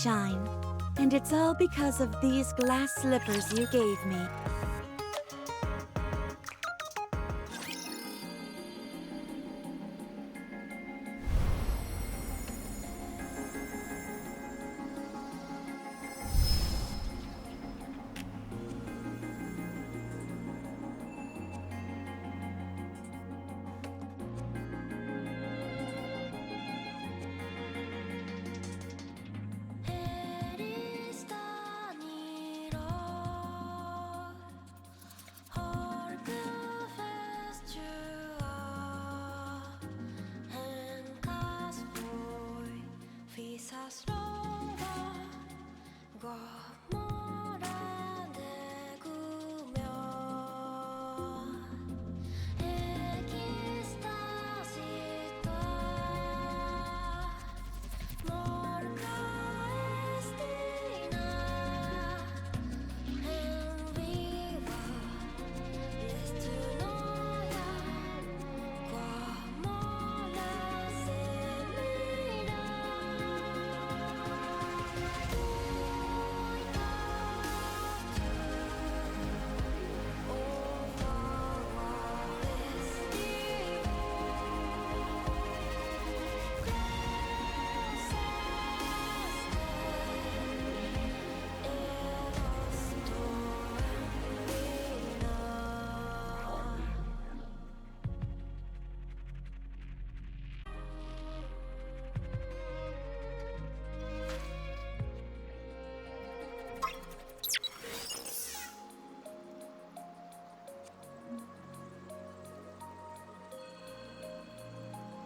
shine. And it's all because of these glass slippers you gave me.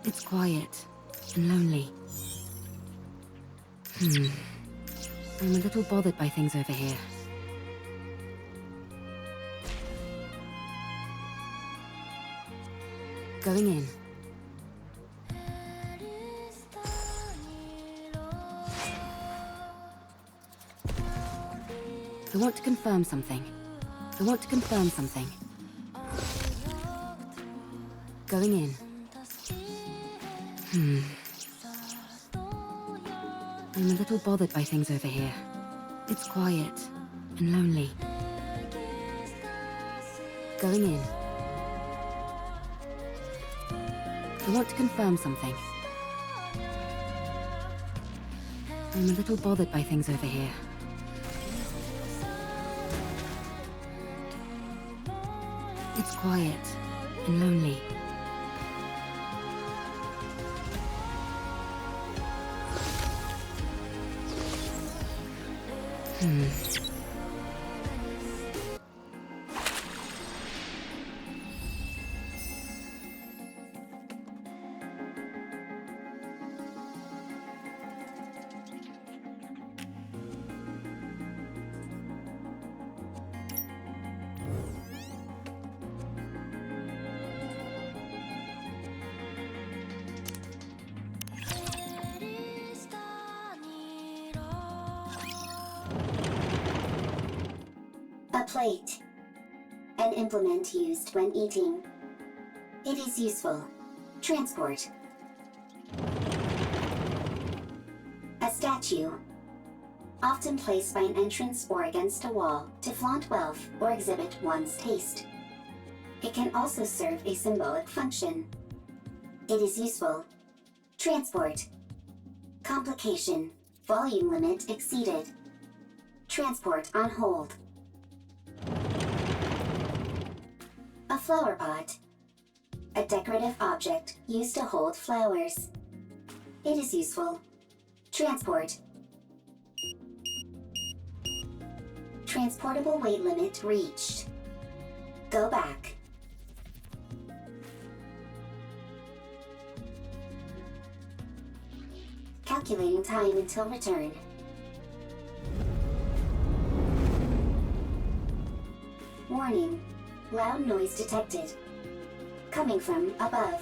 It's quiet and lonely. I'm a little bothered by things over here. Going in. I want to confirm something. Going in. I'm a little bothered by things over here. It's quiet and lonely. Going in. I want to confirm something. I'm a little bothered by things over here. It's quiet and lonely. A plate. An implement used when eating. It is useful. Transport. A statue. Often placed by an entrance or against a wall to flaunt wealth or exhibit one's taste. It can also serve a symbolic function. It is useful. Transport. Complication. Volume limit exceeded. Transport on hold. A flower pot. A decorative object used to hold flowers. It is useful. Transport. Transportable weight limit reached. Go back. Calculating time until return. Warning. Loud noise detected. Coming from above.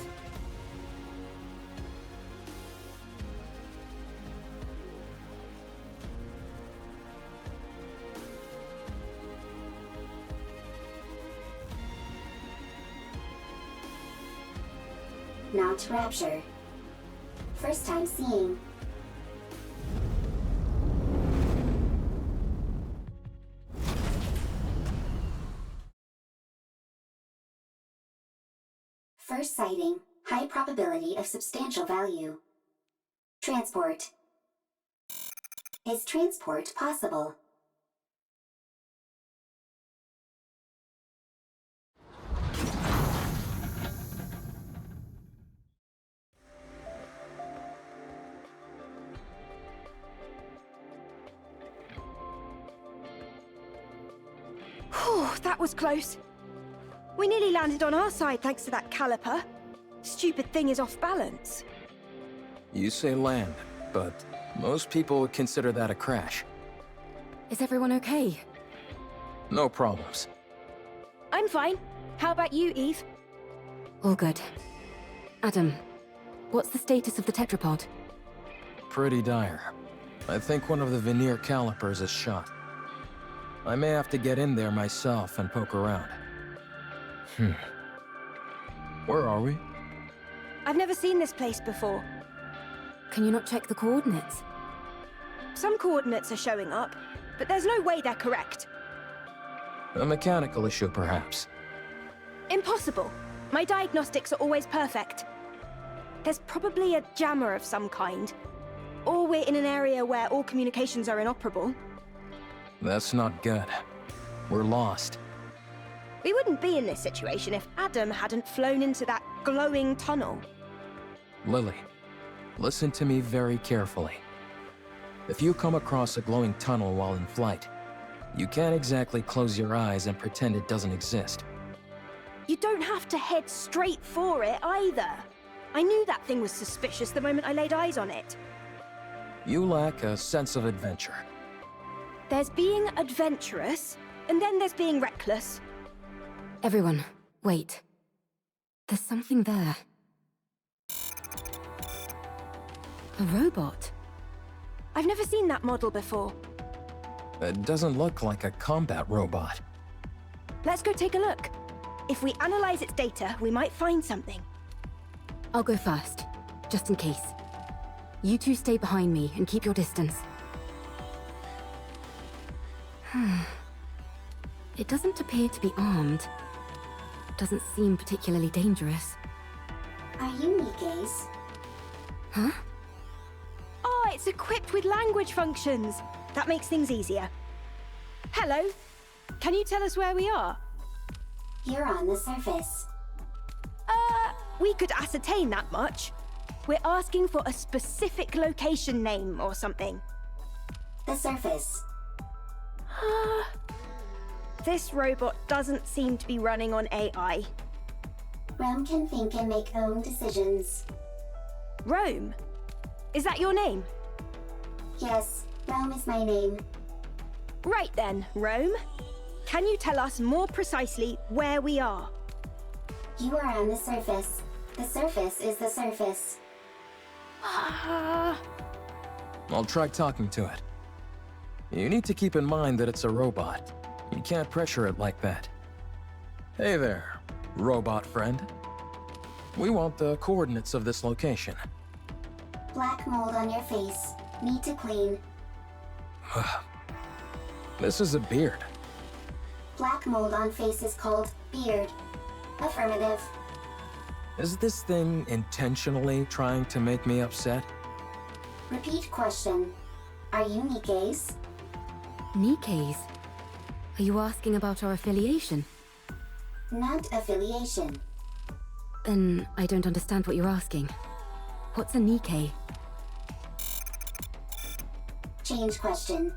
Not rapture. First time seeing. First sighting, high probability of substantial value. Transport. Is transport possible? Whew, that was close. We nearly landed on our side thanks to that caliper. Stupid thing is off balance. You say land, but most people would consider that a crash. Is everyone okay? No problems. I'm fine. How about you, Eve? All good. Adam, what's the status of the tetrapod? Pretty dire. I think one of the veneer calipers is shot. I may have to get in there myself and poke around. Where are we? I've never seen this place before. Can you not check the coordinates? Some coordinates are showing up, but there's no way they're correct. A mechanical issue, perhaps. Impossible. My diagnostics are always perfect. There's probably a jammer of some kind. Or we're in an area where all communications are inoperable. That's not good. We're lost. We wouldn't be in this situation if Adam hadn't flown into that glowing tunnel. Lily, listen to me very carefully. If you come across a glowing tunnel while in flight, you can't exactly close your eyes and pretend it doesn't exist. You don't have to head straight for it either. I knew that thing was suspicious the moment I laid eyes on it. You lack a sense of adventure. There's being adventurous, and then there's being reckless. Everyone, wait. There's something there. A robot. I've never seen that model before. It doesn't look like a combat robot. Let's go take a look. If we analyze its data, we might find something. I'll go first, just in case. You two stay behind me and keep your distance. It doesn't appear to be armed. Doesn't seem particularly dangerous. Are you NIKKE's? Huh? Oh, it's equipped with language functions. That makes things easier. Hello. Can you tell us where we are? You're on the surface. We could ascertain that much. We're asking for a specific location name or something. The surface. This robot doesn't seem to be running on AI. Rome can think and make own decisions. Rome? Is that your name? Yes, Rome is my name. Right then, Rome. Can you tell us more precisely where we are? You are on the surface. The surface is the surface. Ah. I'll try talking to it. You need to keep in mind that it's a robot. You can't pressure it like that. Hey there, robot friend. We want the coordinates of this location. Black mold on your face. Need to clean. This is a beard. Black mold on face is called beard. Affirmative. Is this thing intentionally trying to make me upset? Repeat question. Are you NIKKE's? NIKKE's? Are you asking about our affiliation? Not affiliation. Then I don't understand what you're asking. What's a NIKKE? Change question.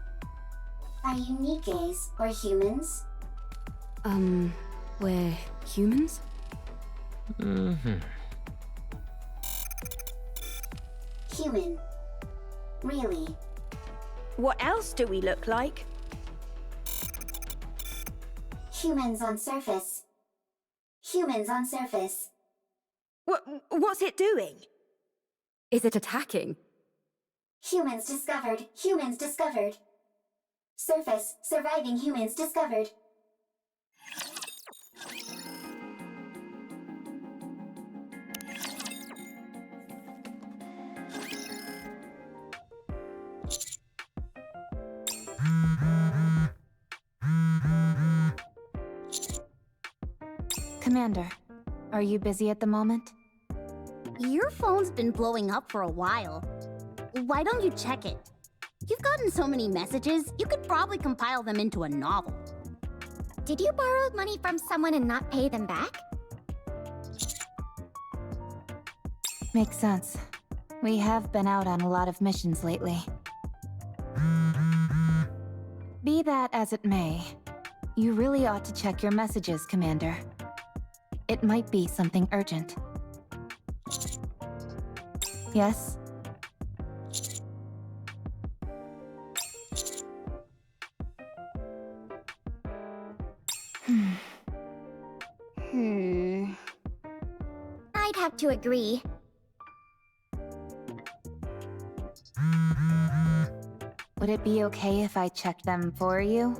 Are you NIKKE's or humans? We're humans? Human. Really? What else do we look like? Humans on surface. Humans on surface. What's it doing? Is it attacking? Humans discovered. Humans discovered. Surface. Surviving humans discovered. Commander, Are you busy at the moment? Your phone's been blowing up for a while. Why don't you check it? You've gotten so many messages, you could probably compile them into a novel. Did you borrow money from someone and not pay them back? Makes sense. We have been out on a lot of missions lately. Be that as it may, you really ought to check your messages, Commander. It might be something urgent. Yes? I'd have to agree. Would it be okay if I checked them for you?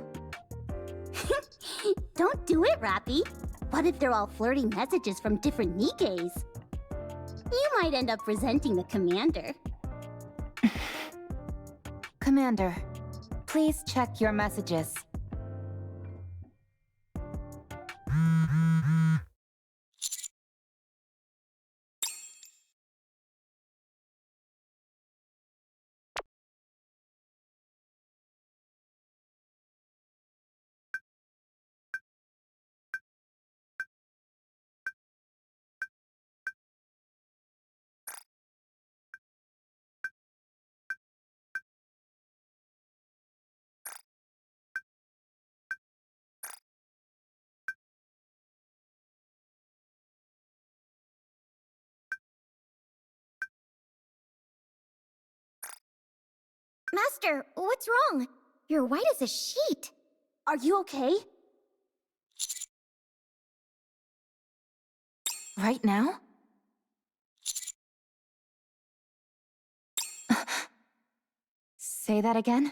Don't do it, Rappy. What if they're all flirty messages from different NIKKEs? You might end up resenting the commander. Commander, please check your messages. Master, what's wrong? You're white as a sheet. Are you okay? Right now? Say that again?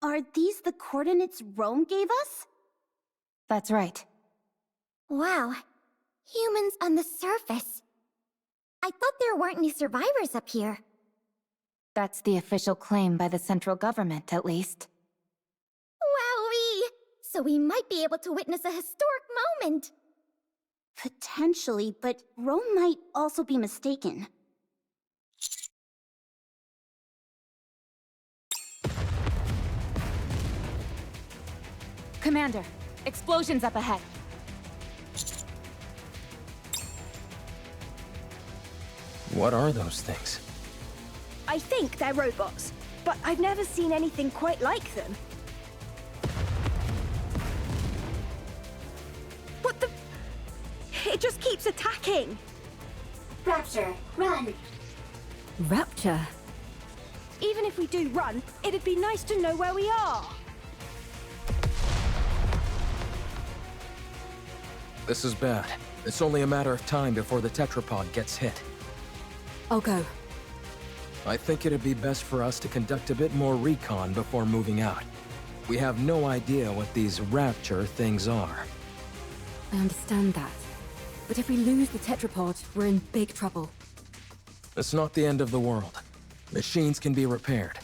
Are these the coordinates Rome gave us? That's right. Wow. Humans on the surface. I thought there weren't any survivors up here. That's the official claim by the central government, at least. Wowee! So we might be able to witness a historic moment. Potentially, but Rome might also be mistaken. Commander, explosions up ahead. What are those things? I think they're robots, but I've never seen anything quite like them. What the... It just keeps attacking! Rapture, run! Rapture? Even if we do run, it'd be nice to know where we are. This is bad. It's only a matter of time before the tetrapod gets hit. I'll go. I think it'd be best for us to conduct a bit more recon before moving out. We have no idea what these rapture things are. I understand that. But if we lose the tetrapod, we're in big trouble. It's not the end of the world. Machines can be repaired.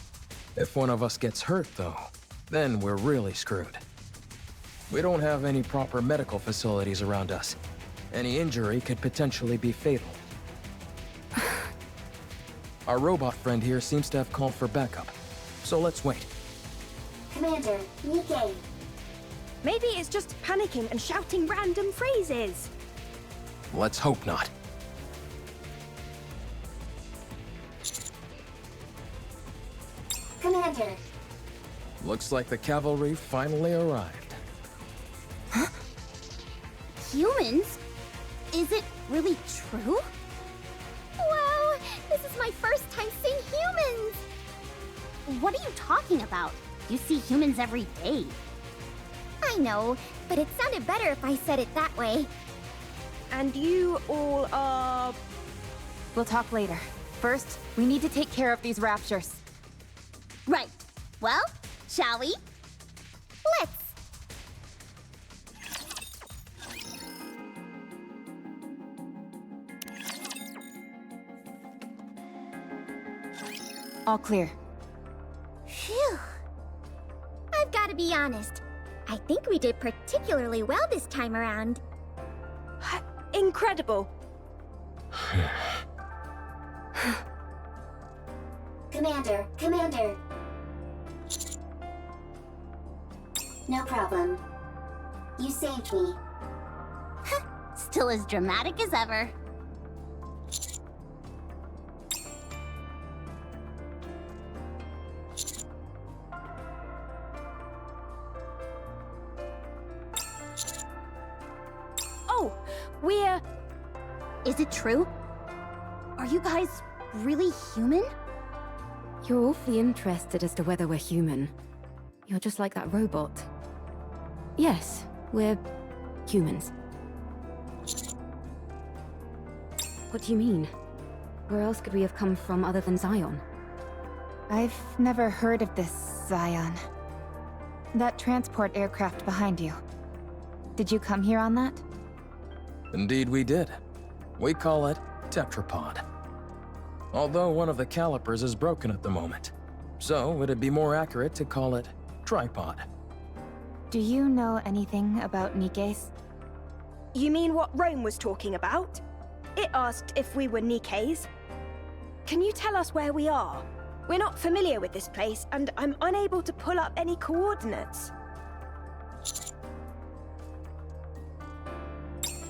If one of us gets hurt, though, then we're really screwed. We don't have any proper medical facilities around us. Any injury could potentially be fatal. Our robot friend here seems to have called for backup. So let's wait. Commander, NIKKE. Maybe it's just panicking and shouting random phrases. Let's hope not. Commander, Looks like the cavalry finally arrived. Humans? Is it really true? Wow! This is my first time seeing humans! What are you talking about? You see humans every day. I know, but it sounded better if I said it that way. And you all are... We'll talk later. First, we need to take care of these raptures. Right. Well, shall we? Let's! All clear. Phew. I've got to be honest. I think we did particularly well this time around. Incredible. Commander. No problem. You saved me. Still as dramatic as ever. Oh, we're... Is it true? Are you guys really human? You're awfully interested as to whether we're human. You're just like that robot. Yes, we're humans. What do you mean? Where else could we have come from other than Zion? I've never heard of this Zion. That transport aircraft behind you. Did you come here on that? Indeed we did. We call it tetrapod. Although one of the calipers is broken at the moment. So it'd be more accurate to call it tripod. Do you know anything about NIKKEs? You mean what Rome was talking about? It asked if we were NIKKEs. Can you tell us where we are? We're not familiar with this place, and I'm unable to pull up any coordinates.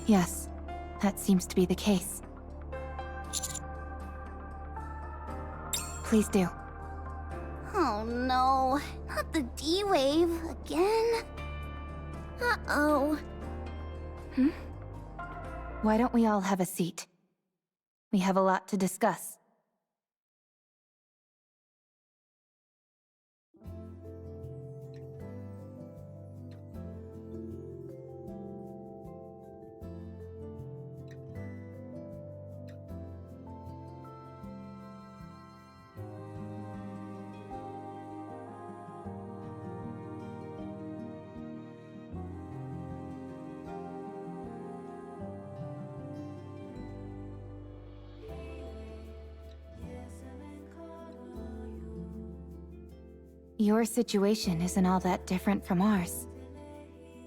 Yes, that seems to be the case. Please do. Oh no, not the D-Wave again. Uh-oh. Why don't we all have a seat? We have a lot to discuss. Your situation isn't all that different from ours.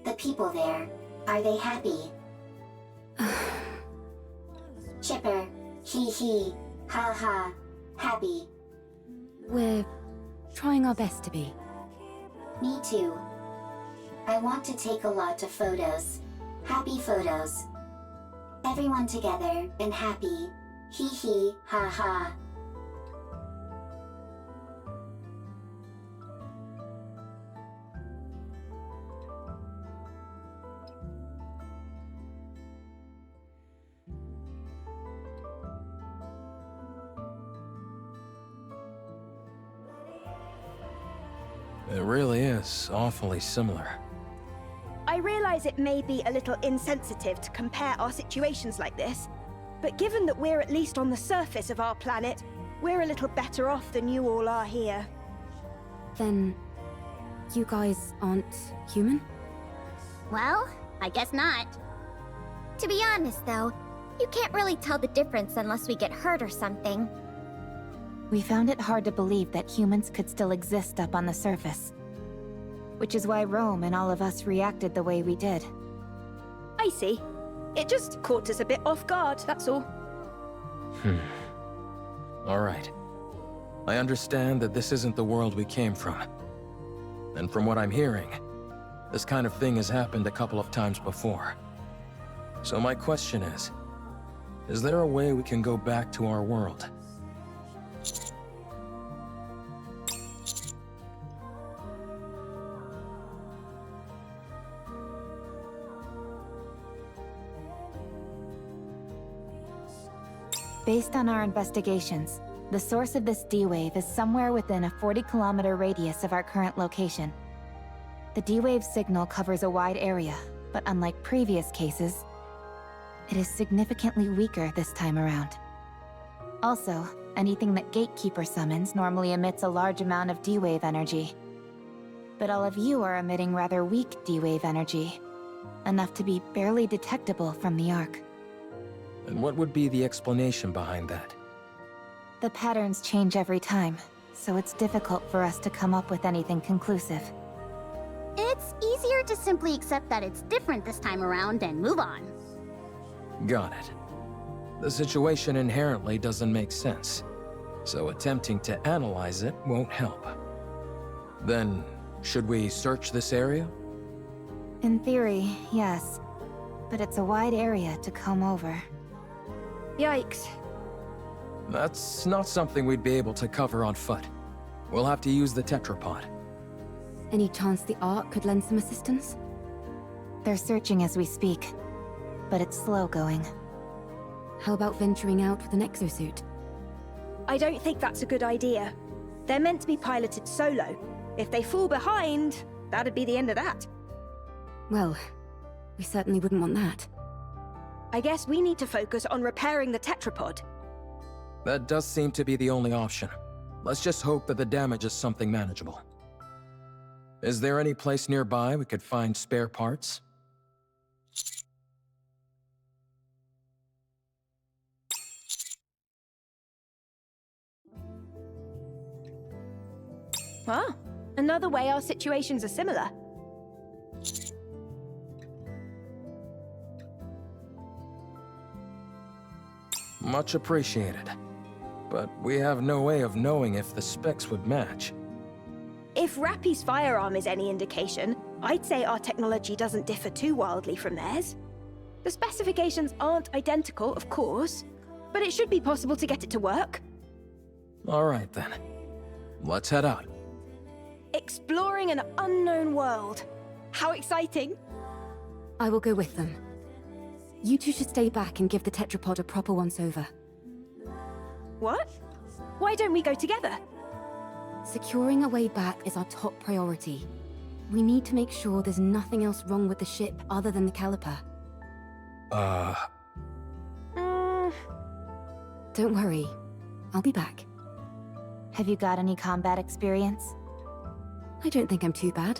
The people there, are they happy? Chipper, hee, ha ha, happy. We're trying our best to be. Me too. I want to take a lot of photos. Happy photos. Everyone together and happy. Hee, ha ha. It really is awfully similar. I realize it may be a little insensitive to compare our situations like this, but given that we're at least on the surface of our planet, we're a little better off than you all are here. Then, you guys aren't human? Well, I guess not. To be honest, though, you can't really tell the difference unless we get hurt or something. We found it hard to believe that humans could still exist up on the surface. Which is why Rome and all of us reacted the way we did. I see. It just caught us a bit off guard, that's all. All right. I understand that this isn't the world we came from. And from what I'm hearing, this kind of thing has happened a couple of times before. So my question is there a way we can go back to our world? Based on our investigations, the source of this D-Wave is somewhere within a 40-kilometer radius of our current location. The D-Wave signal covers a wide area, but unlike previous cases, it is significantly weaker this time around. Also, anything that Gatekeeper summons normally emits a large amount of D-Wave energy. But all of you are emitting rather weak D-Wave energy, enough to be barely detectable from the Ark. And what would be the explanation behind that? The patterns change every time, so it's difficult for us to come up with anything conclusive. It's easier better to simply accept that it's different this time around and move on. Got it. The situation inherently doesn't make sense, so attempting to analyze it won't help. Then, should we search this area? In theory, yes. But it's a wide area to comb over. Yikes. That's not something we'd be able to cover on foot. We'll have to use the tetrapod. Any chance the Ark could lend some assistance? They're searching as we speak, but it's slow going. How about venturing out with an exosuit? I don't think that's a good idea. They're meant to be piloted solo. If they fall behind, that'd be the end of that. Well, we certainly wouldn't want that. I guess we need to focus on repairing the tetrapod. That does seem to be the only option. Let's just hope that the damage is something manageable. Is there any place nearby we could find spare parts? Huh? Another way our situations are similar. Much appreciated. But we have no way of knowing if the specs would match. If Rappy's firearm is any indication, I'd say our technology doesn't differ too wildly from theirs. The specifications aren't identical, of course, but it should be possible to get it to work. All right then. Let's head out. Exploring an unknown world. How exciting! I will go with them. You two should stay back and give the tetrapod a proper once-over. What? Why don't we go together? Securing a way back is our top priority. We need to make sure there's nothing else wrong with the ship other than the caliper. Don't worry. I'll be back. Have you got any combat experience? I don't think I'm too bad.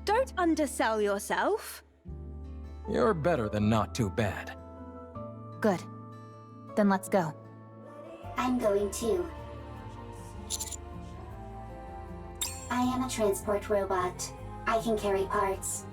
Don't undersell yourself. You're better than not too bad. Good. Then let's go. I'm going too. I am a transport robot. I can carry parts.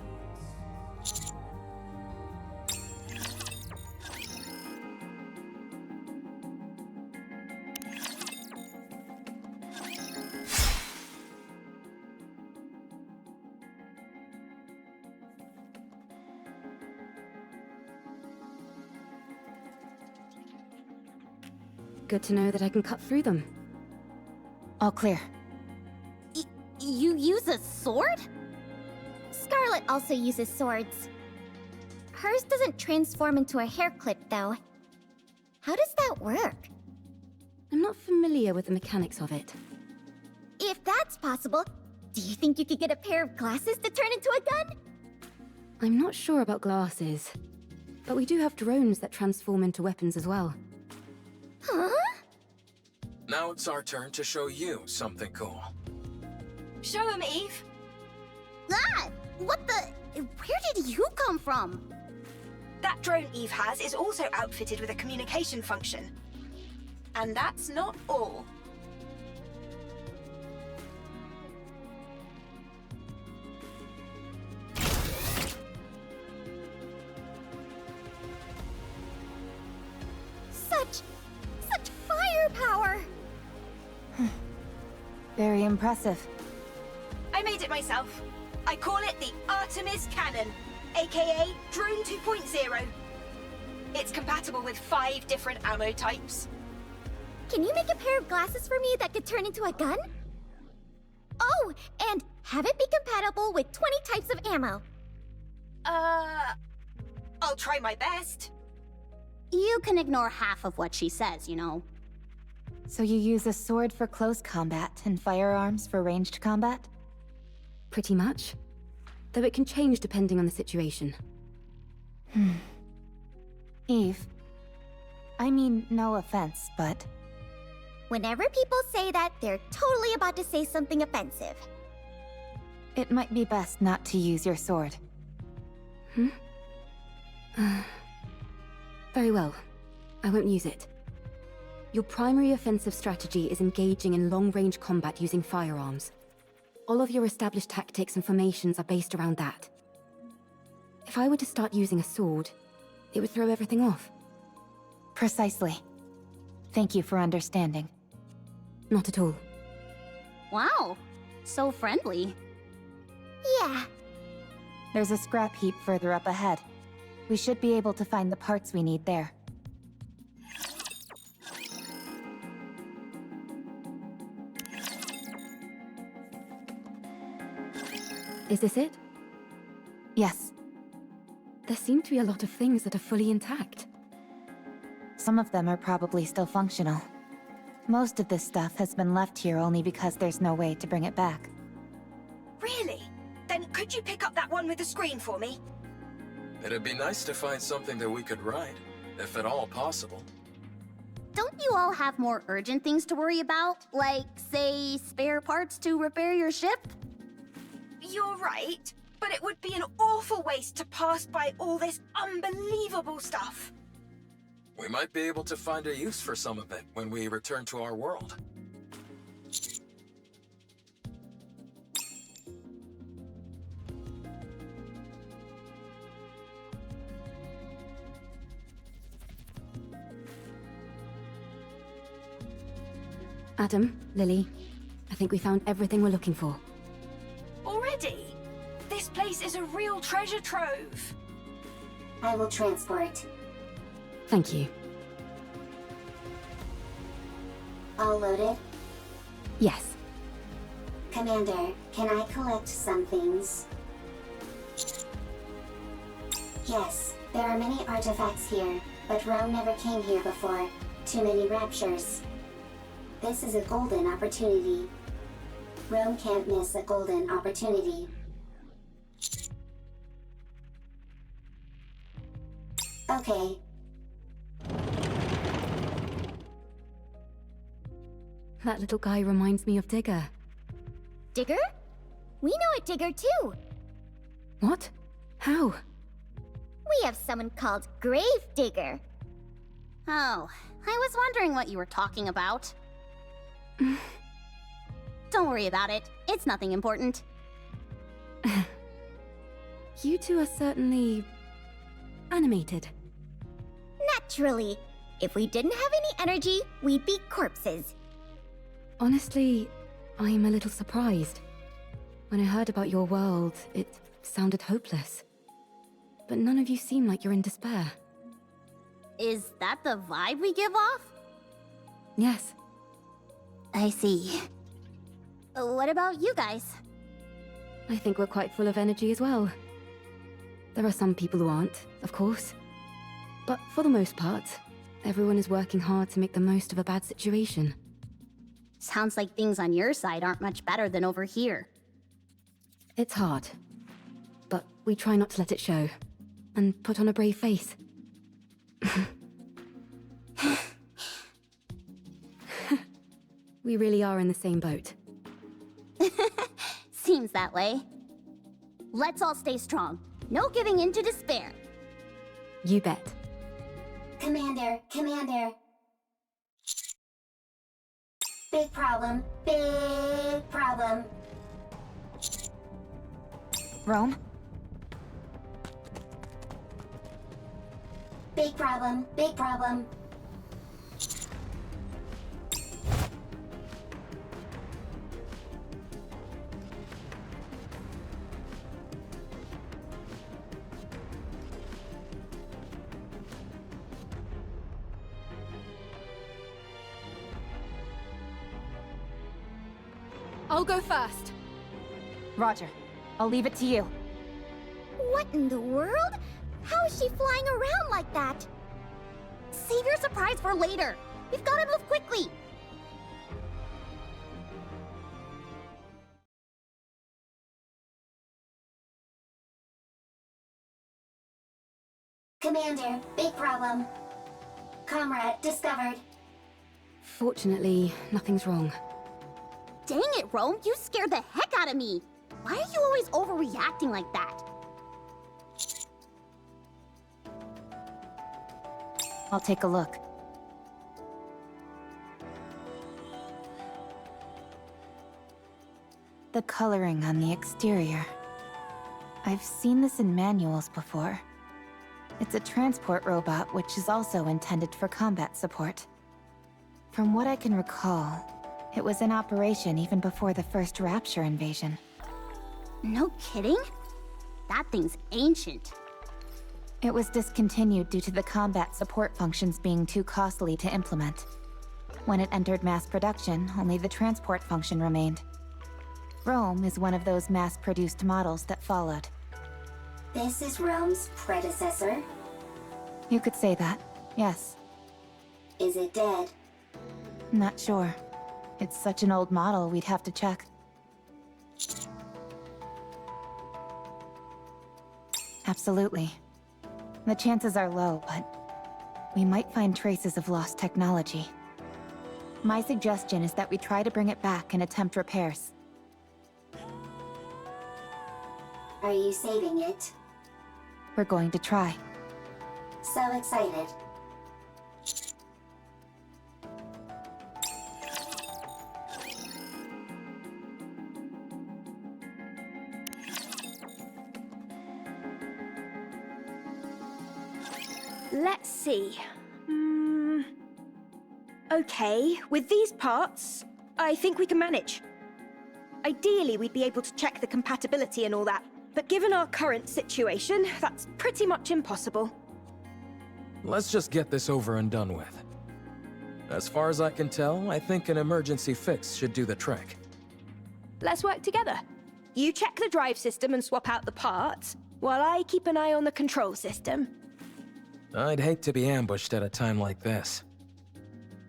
Good to know that I can cut through them. All clear. You use a sword? Scarlet also uses swords. Hers doesn't transform into a hair clip, though. How does that work? I'm not familiar with the mechanics of it. If that's possible, do you think you could get a pair of glasses to turn into a gun? I'm not sure about glasses, but we do have drones that transform into weapons as well. Huh? Now it's our turn to show you something cool. Show him, Eve. Ah! What the... Where did you come from? That drone Eve has is also outfitted with a communication function. And that's not all. Such firepower! Very impressive. I made it myself. I call it the Artemis Cannon, aka Drone 2.0. It's compatible with 5 different ammo types. Can you make a pair of glasses for me that could turn into a gun? Oh, and have it be compatible with 20 types of ammo. I'll try my best. You can ignore half of what she says, you know. So you use a sword for close combat and firearms for ranged combat? Pretty much. Though it can change depending on the situation. Eve. I mean, no offense, but... Whenever people say that, they're totally about to say something offensive. it might be best not to use your sword. Very well. I won't use it. Your primary offensive strategy is engaging in long-range combat using firearms. all of your established tactics and formations are based around that. If I were to start using a sword, it would throw everything off. Precisely. Thank you for understanding. Not at all. Wow, so friendly. Yeah. There's a scrap heap further up ahead. We should be able to find the parts we need there. Is this it? Yes. There seem to be a lot of things that are fully intact. Some of them are probably still functional. Most of this stuff has been left here only because there's no way to bring it back. Really? Then could you pick up that one with the screen for me? It'd be nice to find something that we could ride, if at all possible. Don't you all have more urgent things to worry about? Like, say, spare parts to repair your ship? You're right, but it would be an awful waste to pass by all this unbelievable stuff. We might be able to find a use for some of it when we return to our world. Adam, Lily, I think we found everything we're looking for. Already? This place is a real treasure trove. I will transport. Thank you. All loaded? Yes. Commander, can I collect some things? Yes, there are many artifacts here, but Rome never came here before. Too many raptures. This is a golden opportunity. Rome can't miss a golden opportunity. Okay. That little guy reminds me of Digger. Digger? We know a Digger too. What? How? We have someone called Grave Digger. Oh, I was wondering what you were talking about. Don't worry about it. It's nothing important. You two are certainly animated. Naturally. If we didn't have any energy, we'd be corpses. Honestly, I'm a little surprised. When I heard about your world, it sounded hopeless. But none of you seem like you're in despair. Is that the vibe we give off? Yes. I see. What about you guys? I think we're quite full of energy as well. There are some people who aren't, of course. But for the most part, everyone is working hard to make the most of a bad situation. Sounds like things on your side aren't much better than over here. It's hard. But we try not to let it show. And put on a brave face. We really are in the same boat. Seems that way. Let's all stay strong. No giving in to despair. You bet. Commander, Commander. Big problem. Big problem. Rome? Big problem. Big problem. I'll go first. Roger. I'll leave it to you. What in the world? How is she flying around like that? Save your surprise for later. We've got to move quickly. Commander, big problem. Comrade discovered. Fortunately, nothing's wrong. Dang it, Rome, you scared the heck out of me. Why are you always overreacting like that? I'll take a look. the coloring on the exterior. I've seen this in manuals before. It's a transport robot which is also intended for combat support. From what I can recall, it was in operation even before the first Rapture invasion. No kidding? That thing's ancient. It was discontinued due to the combat support functions being too costly to implement. When it entered mass production, only the transport function remained. Rome is one of those mass-produced models that followed. This is Rome's predecessor? You could say that, yes. Is it dead? Not sure. It's such an old model, we'd have to check. Absolutely. The chances are low, but we might find traces of lost technology. My suggestion is that we try to bring it back and attempt repairs. Are you saving it? We're going to try. So excited. Let's see. Okay, with these parts, I think we can manage. Ideally, we'd be able to check the compatibility and all that, but given our current situation, that's pretty much impossible. Let's just get this over and done with. As far as I can tell, I think an emergency fix should do the trick. Let's work together. You check the drive system and swap out the parts, while I keep an eye on the control system. I'd hate to be ambushed at a time like this.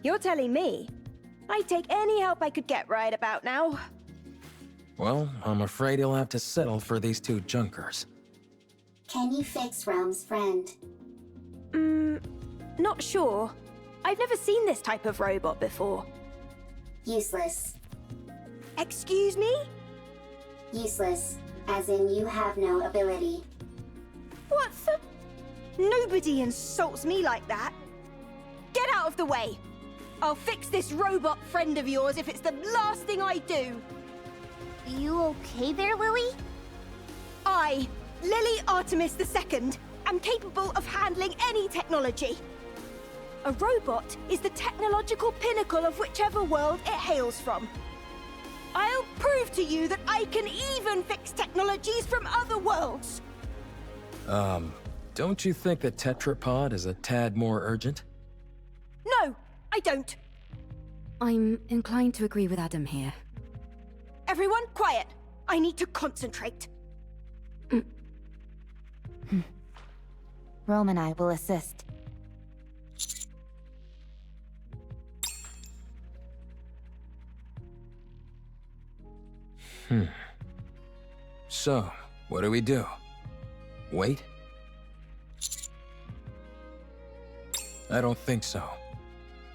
You're telling me? I'd take any help I could get right about now. Well, I'm afraid you'll have to settle for these two junkers. Can you fix Rome's friend? Not sure. I've never seen this type of robot before. Useless. Excuse me? Useless, as in you have no ability. What the? Nobody insults me like that. Get out of the way. I'll fix this robot friend of yours if it's the last thing I do. You okay there, Lily? I, Lily Artemis II, am capable of handling any technology. A robot is the technological pinnacle of whichever world it hails from. I'll prove to you that I can even fix technologies from other worlds. Don't you think the tetrapod is a tad more urgent? No, I don't. I'm inclined to agree with Adam here. Everyone, quiet. I need to concentrate. Rome and I will assist. So, what do we do? Wait? I don't think so.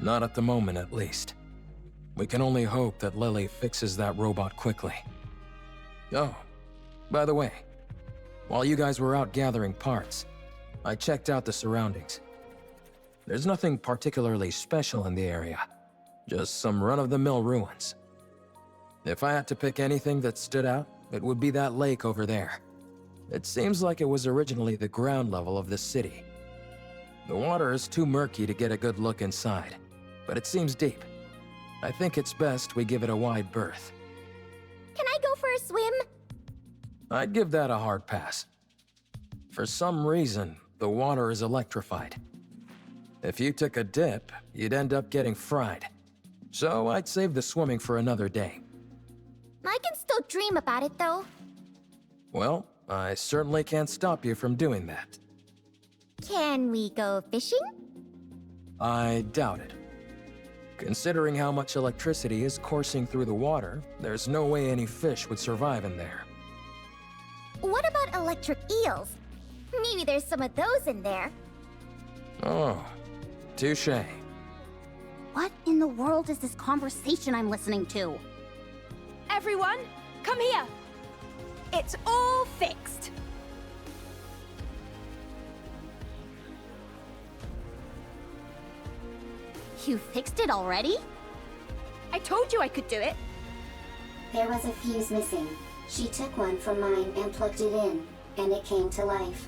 Not at the moment, at least. We can only hope that Lily fixes that robot quickly. Oh, by the way, while you guys were out gathering parts, I checked out the surroundings. There's nothing particularly special in the area, just some run-of-the-mill ruins. If I had to pick anything that stood out, it would be that lake over there. It seems like it was originally the ground level of the city. The water is too murky to get a good look inside, but it seems deep. I think it's best we give it a wide berth. Can I go for a swim? I'd give that a hard pass. For some reason, the water is electrified. If you took a dip, you'd end up getting fried. So I'd save the swimming for another day. I can still dream about it, though. Well, I certainly can't stop you from doing that. Can we go fishing? I doubt it. Considering how much electricity is coursing through the water, there's no way any fish would survive in there. What about electric eels? Maybe there's some of those in there. Oh, touché. What in the world is this conversation I'm listening to? Everyone, come here. It's all fixed. You fixed it already? I told you I could do it. There was a fuse missing. She took one from mine and plugged it in, and it came to life.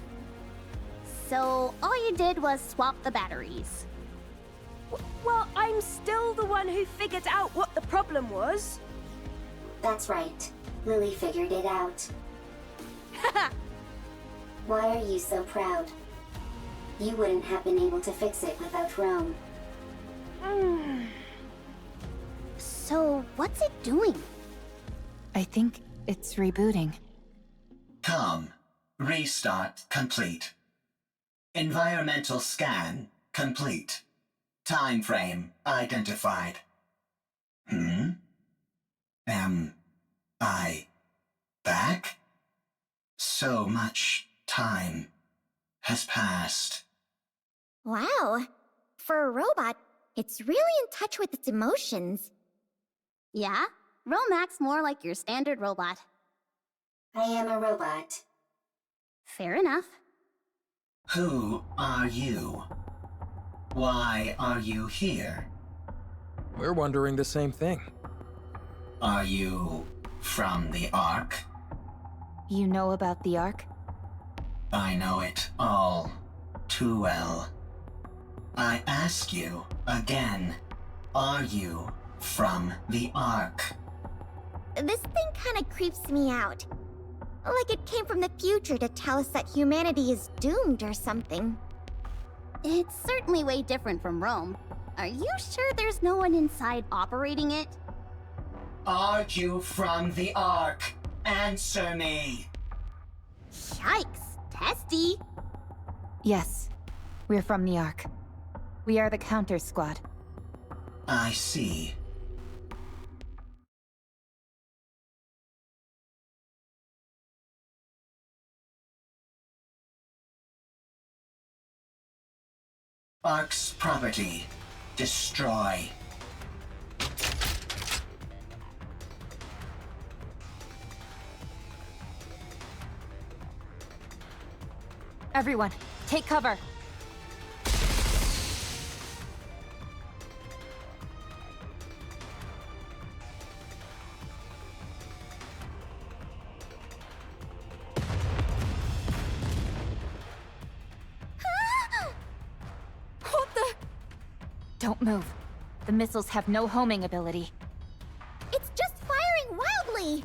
So all you did was swap the batteries. Well, I'm still the one who figured out what the problem was. That's right. Lily figured it out. Why are you so proud? You wouldn't have been able to fix it without Rome. So what's it doing? I think it's rebooting. Com. Restart complete. Environmental scan complete. Time frame identified. Am I back? So much time has passed. Wow. For a robot, it's really in touch with its emotions. Yeah? Rome acts more like your standard robot. I am a robot. Fair enough. Who are you? Why are you here? We're wondering the same thing. Are you from the Ark? You know about the Ark? I know it all too well. I ask you again, are you from the Ark? This thing kinda creeps me out. Like it came from the future to tell us that humanity is doomed or something. It's certainly way different from Rome. Are you sure there's no one inside operating it? Are you from the Ark? Answer me! Yikes, testy. Yes, we're from the Ark. We are the Counter Squad. I see. Ark's property. Destroy. Everyone, take cover. What the? Don't move. The missiles have no homing ability. It's just firing wildly!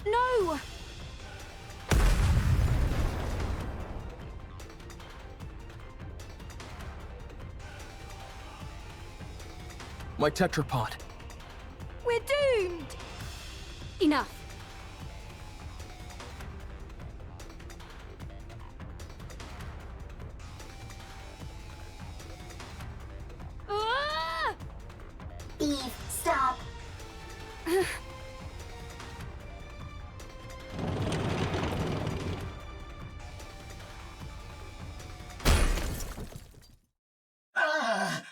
No! My tetrapod. We're doomed! Enough. Ah! Eve, stop! Ah!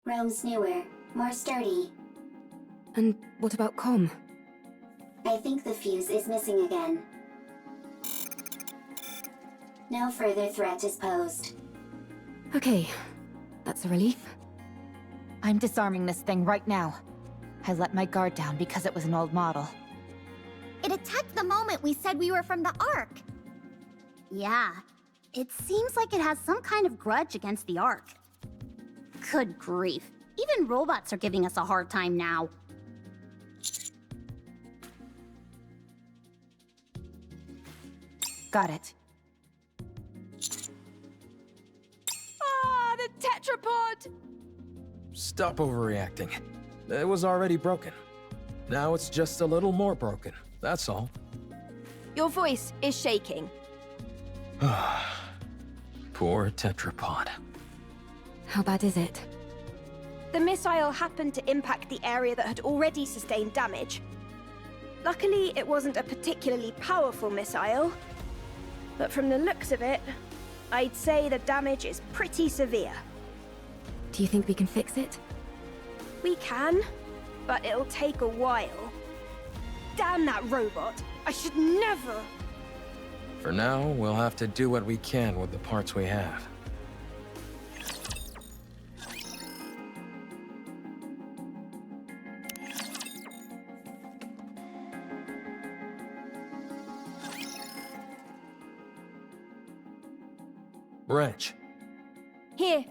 Rome's newer, more sturdy. And what about Com? I think the fuse is missing again. No further threat is posed. Okay, that's a relief. I'm disarming this thing right now. I let my guard down because it was an old model. It attacked the moment we said we were from the Ark. Yeah, it seems like it has some kind of grudge against the Ark. Good grief. Even robots are giving us a hard time now. Got it. Ah, the tetrapod! Stop overreacting. It was already broken. Now it's just a little more broken, that's all. Your voice is shaking. Poor tetrapod. How bad is it? The missile happened to impact the area that had already sustained damage. Luckily, it wasn't a particularly powerful missile. But from the looks of it, I'd say the damage is pretty severe. Do you think we can fix it? We can, but it'll take a while. Damn that robot! I should never... For now, we'll have to do what we can with the parts we have. Wrench. Here,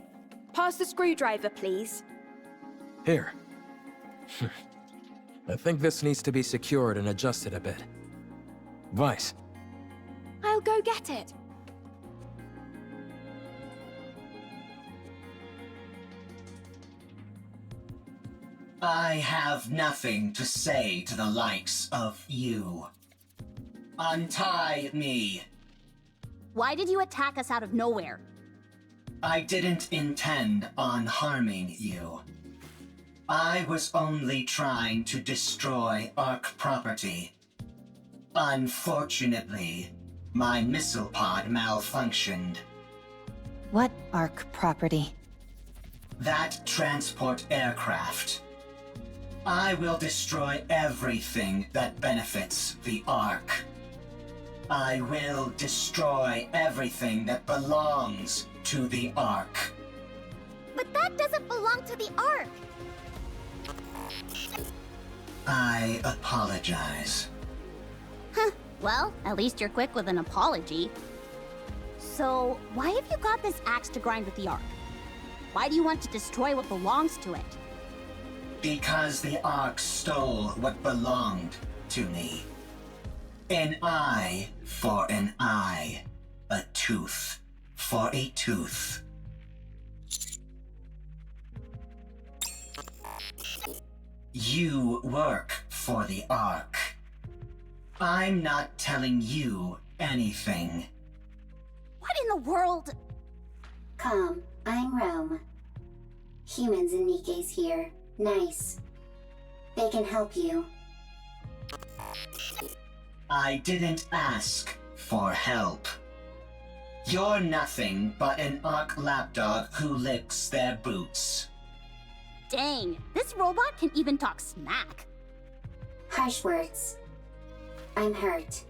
pass the screwdriver, please. Here. I think this needs to be secured and adjusted a bit. Vice. I'll go get it. I have nothing to say to the likes of you. Untie me. Why did you attack us out of nowhere? I didn't intend on harming you. I was only trying to destroy Ark property. Unfortunately, my missile pod malfunctioned. What Ark property? That transport aircraft. I will destroy everything that benefits the Ark. I will destroy everything that belongs to the Ark. But that doesn't belong to the Ark. I apologize. Huh. Well, at least you're quick with an apology. So, why have you got this axe to grind with the Ark? Why do you want to destroy what belongs to it? Because the Ark stole what belonged to me. An eye for an eye. A tooth for a tooth. You work for the Ark. I'm not telling you anything. What in the world? Calm, I'm Rome. Humans and NIKKE's here. Nice. They can help you. I didn't ask for help. You're nothing but an Ark lapdog who licks their boots. Dang, this robot can even talk smack. Harsh words. I'm hurt.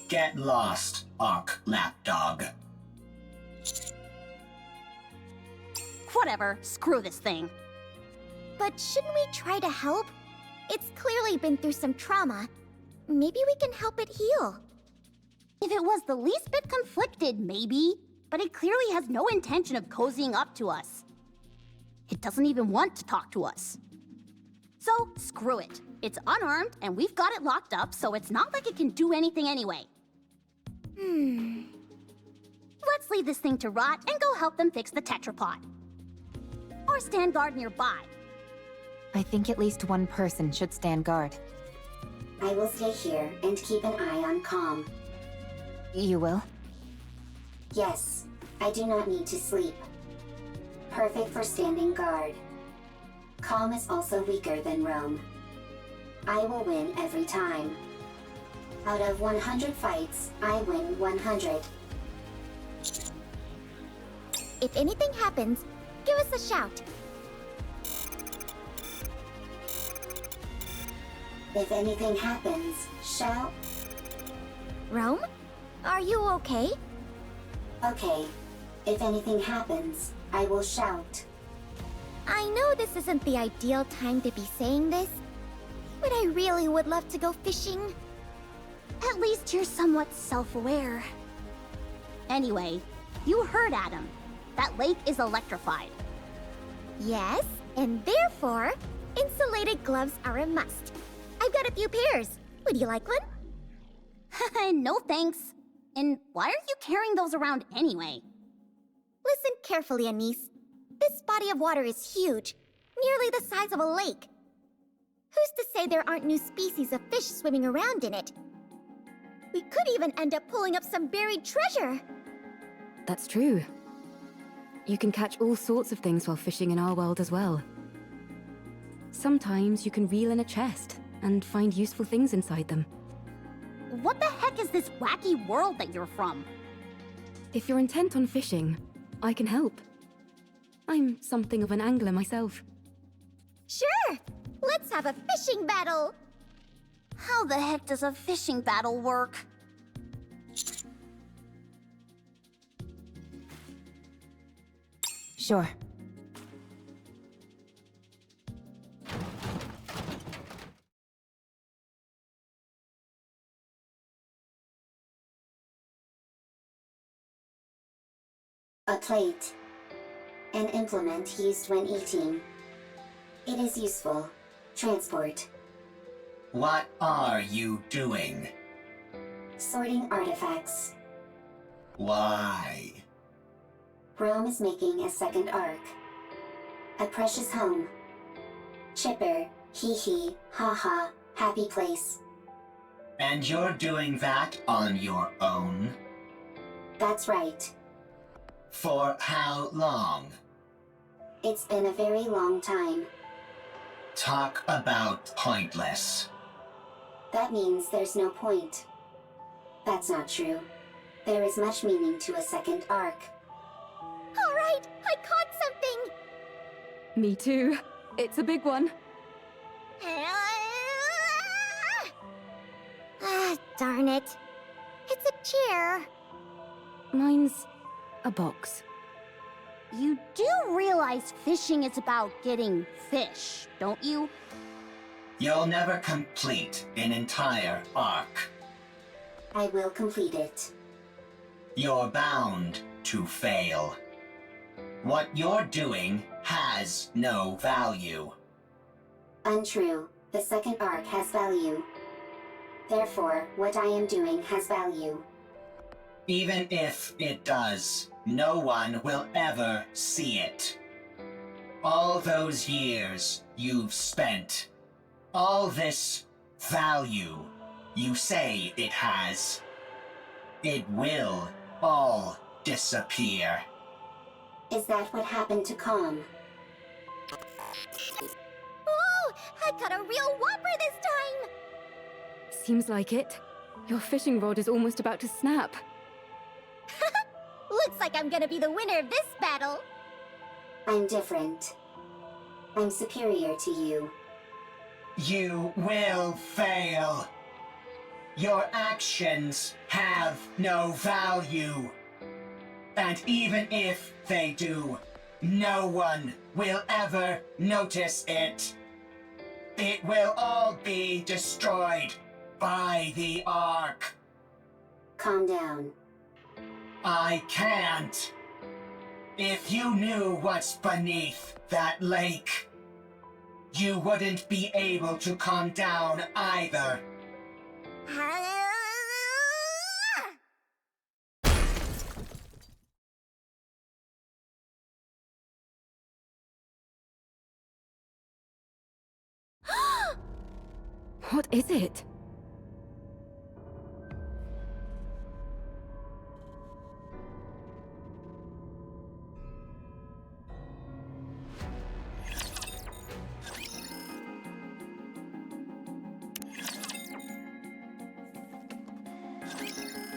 Get lost, Ark lapdog. Whatever, screw this thing. But shouldn't we try to help? It's clearly been through some trauma. Maybe we can help it heal. If it was the least bit conflicted, maybe. But it clearly has no intention of cozying up to us. It doesn't even want to talk to us. So, screw it. It's unarmed, and we've got it locked up, so it's not like it can do anything anyway. Let's leave this thing to rot and go help them fix the tetrapod. Or stand guard nearby. I think at least one person should stand guard. I will stay here and keep an eye on Calm. You will? Yes, I do not need to sleep. Perfect for standing guard. Calm is also weaker than Rome. I will win every time. Out of 100 fights, I win 100. If anything happens, give us a shout. If anything happens, shout. Rome? Are you okay? Okay. If anything happens, I will shout. I know this isn't the ideal time to be saying this, but I really would love to go fishing. At least you're somewhat self-aware. Anyway, you heard Adam. That lake is electrified. Yes, and therefore, insulated gloves are a must. I've got a few pairs. Would you like one? No thanks. And why are you carrying those around anyway? Listen carefully, Anise. This body of water is huge, nearly the size of a lake. Who's to say there aren't new species of fish swimming around in it? We could even end up pulling up some buried treasure. That's true. You can catch all sorts of things while fishing in our world as well. Sometimes you can reel in a chest and find useful things inside them. What the heck is this wacky world that you're from? If you're intent on fishing, I can help. I'm something of an angler myself. Sure! Let's have a fishing battle! How the heck does a fishing battle work? Sure. A plate. An implement used when eating. It is useful. Transport. What are you doing? Sorting artifacts. Why? Rome is making a second arc. A precious home. Chipper, hee hee, ha ha, happy place. And you're doing that on your own? That's right. For how long? It's been a very long time. Talk about pointless. That means there's no point. That's not true. There is much meaning to a second arc. All right, I caught something! Me too. It's a big one. Ah, darn it. It's a chair. Mine's a box. You do realize fishing is about getting fish, don't you? You'll never complete an entire arc. I will complete it. You're bound to fail. What you're doing has no value. Untrue. The second arc has value. Therefore, what I am doing has value. Even if it does, no one will ever see it. All those years you've spent, all this value you say it has, it will all disappear. Is that what happened to Calm? Oh, I got a real whopper this time! Seems like it. Your fishing rod is almost about to snap. Looks like I'm gonna be the winner of this battle. I'm different. I'm superior to you. You will fail. Your actions have no value. And even if they do, no one will ever notice it. It will all be destroyed by the Ark. Calm down. I can't. If you knew what's beneath that lake, you wouldn't be able to calm down either. What is it?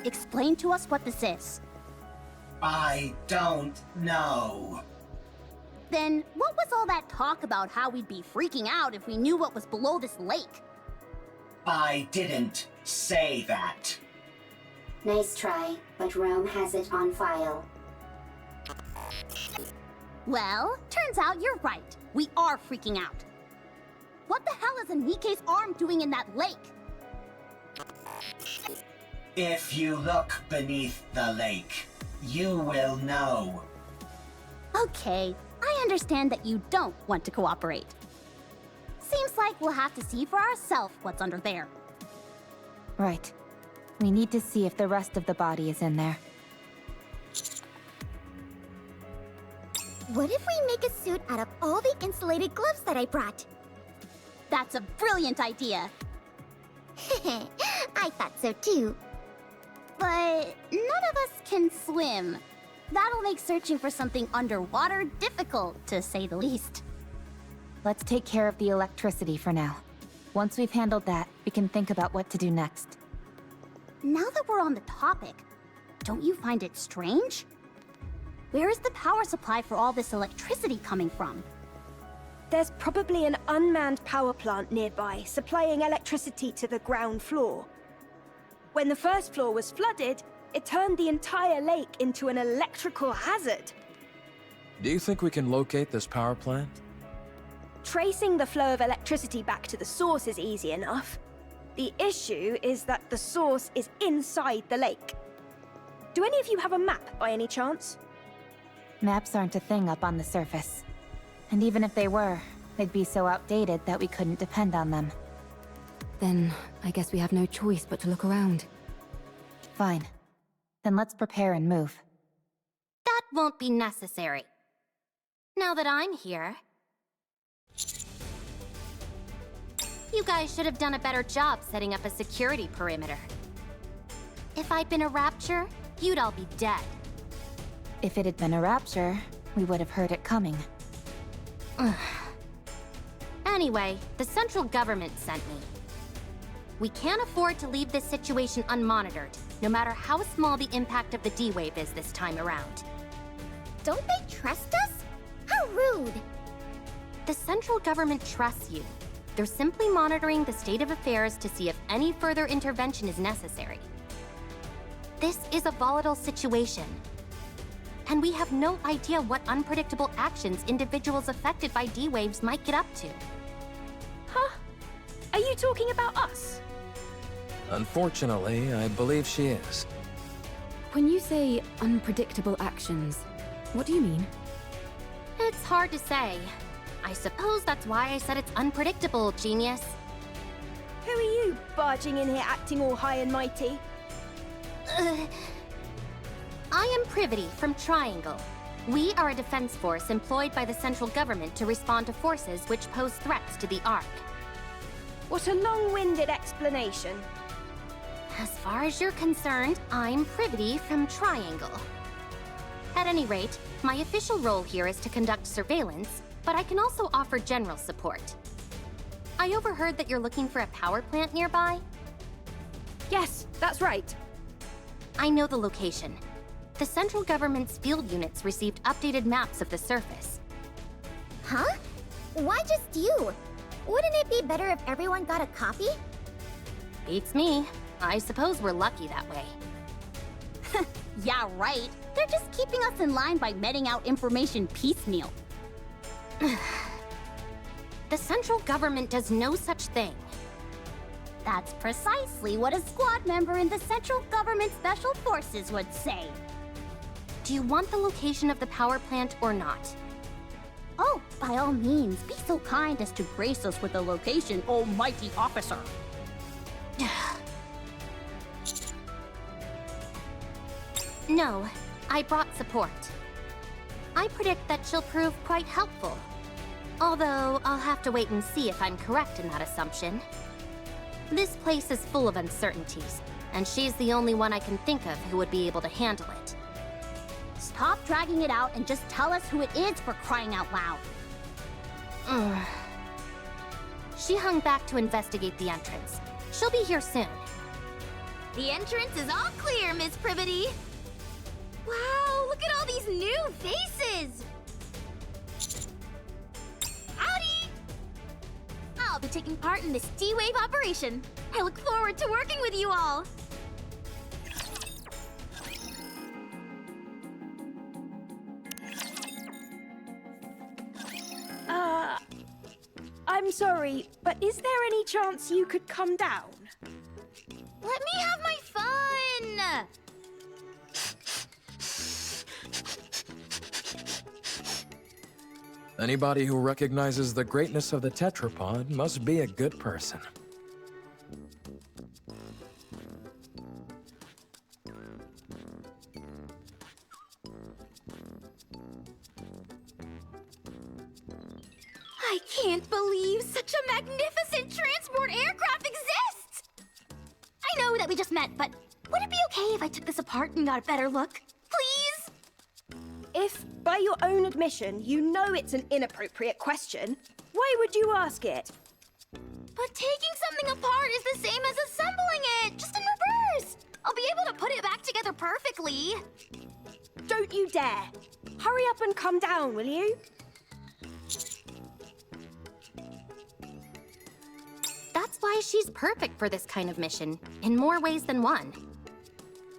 Explain to us what this is. I don't know. Then, what was all that talk about how we'd be freaking out if we knew what was below this lake? I didn't say that. Nice try, but Rome has it on file. Well, turns out you're right. We are freaking out. What the hell is a NIKKE's arm doing in that lake? If you look beneath the lake, you will know. Okay, I understand that you don't want to cooperate. Seems like we'll have to see for ourselves what's under there. Right. We need to see if the rest of the body is in there. What if we make a suit out of all the insulated gloves that I brought? That's a brilliant idea. I thought so too. But none of us can swim. That'll make searching for something underwater difficult, to say the least. Let's take care of the electricity for now. Once we've handled that, we can think about what to do next. Now that we're on the topic, don't you find it strange? Where is the power supply for all this electricity coming from? There's probably an unmanned power plant nearby, supplying electricity to the ground floor. When the first floor was flooded, it turned the entire lake into an electrical hazard. Do you think we can locate this power plant? Tracing the flow of electricity back to the source is easy enough. The issue is that the source is inside the lake. Do any of you have a map by any chance? Maps aren't a thing up on the surface. And even if they were, they'd be so outdated that we couldn't depend on them. Then, I guess we have no choice but to look around. Fine. Then let's prepare and move. That won't be necessary. Now that I'm here... You guys should have done a better job setting up a security perimeter. If I'd been a Rapture, you'd all be dead. If it had been a Rapture, we would have heard it coming. Anyway, the central government sent me. We can't afford to leave this situation unmonitored, no matter how small the impact of the D-Wave is this time around. Don't they trust us? How rude! The central government trusts you. They're simply monitoring the state of affairs to see if any further intervention is necessary. This is a volatile situation. And we have no idea what unpredictable actions individuals affected by D-Waves might get up to. Huh? Are you talking about us? Unfortunately, I believe she is. When you say unpredictable actions, what do you mean? It's hard to say. I suppose that's why I said it's unpredictable, genius. Who are you, barging in here acting all high and mighty? I am Privity from Triangle. We are a defense force employed by the central government to respond to forces which pose threats to the Ark. What a long-winded explanation. As far as you're concerned, I'm Privity from Triangle. At any rate, my official role here is to conduct surveillance, but I can also offer general support. I overheard that you're looking for a power plant nearby? Yes, that's right. I know the location. The central government's field units received updated maps of the surface. Huh? Why just you? Wouldn't it be better if everyone got a copy? Beats me. I suppose we're lucky that way. Yeah, right. They're just keeping us in line by meting out information piecemeal. The central government does no such thing. That's precisely what a squad member in the Central Government Special Forces would say. Do you want the location of the power plant or not? Oh, by all means, be so kind as to grace us with the location, almighty officer. No, I brought support. I predict that she'll prove quite helpful. Although, I'll have to wait and see if I'm correct in that assumption. This place is full of uncertainties, and she's the only one I can think of who would be able to handle it. Stop dragging it out and just tell us who it is, for crying out loud. She hung back to investigate the entrance. She'll be here soon. The entrance is all clear, Miss Privity. Wow, look at all these new faces! Howdy! I'll be taking part in this D-Wave operation. I look forward to working with you all. I'm sorry, but is there any chance you could come down? Let me have my fun! Anybody who recognizes the greatness of the tetrapod must be a good person. I can't believe such a magnificent transport aircraft exists! I know that we just met, but would it be okay if I took this apart and got a better look? Please? If, by your own admission, you know it's an inappropriate question, why would you ask it? But taking something apart is the same as assembling it, just in reverse! I'll be able to put it back together perfectly. Don't you dare! Hurry up and come down, will you? That's why she's perfect for this kind of mission, in more ways than one.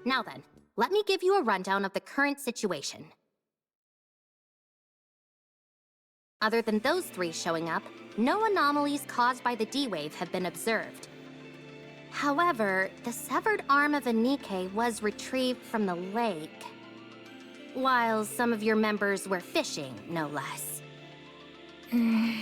Now then, let me give you a rundown of the current situation. Other than those three showing up, no anomalies caused by the D-Wave have been observed. However, the severed arm of a NIKKE was retrieved from the lake. While some of your members were fishing, no less. The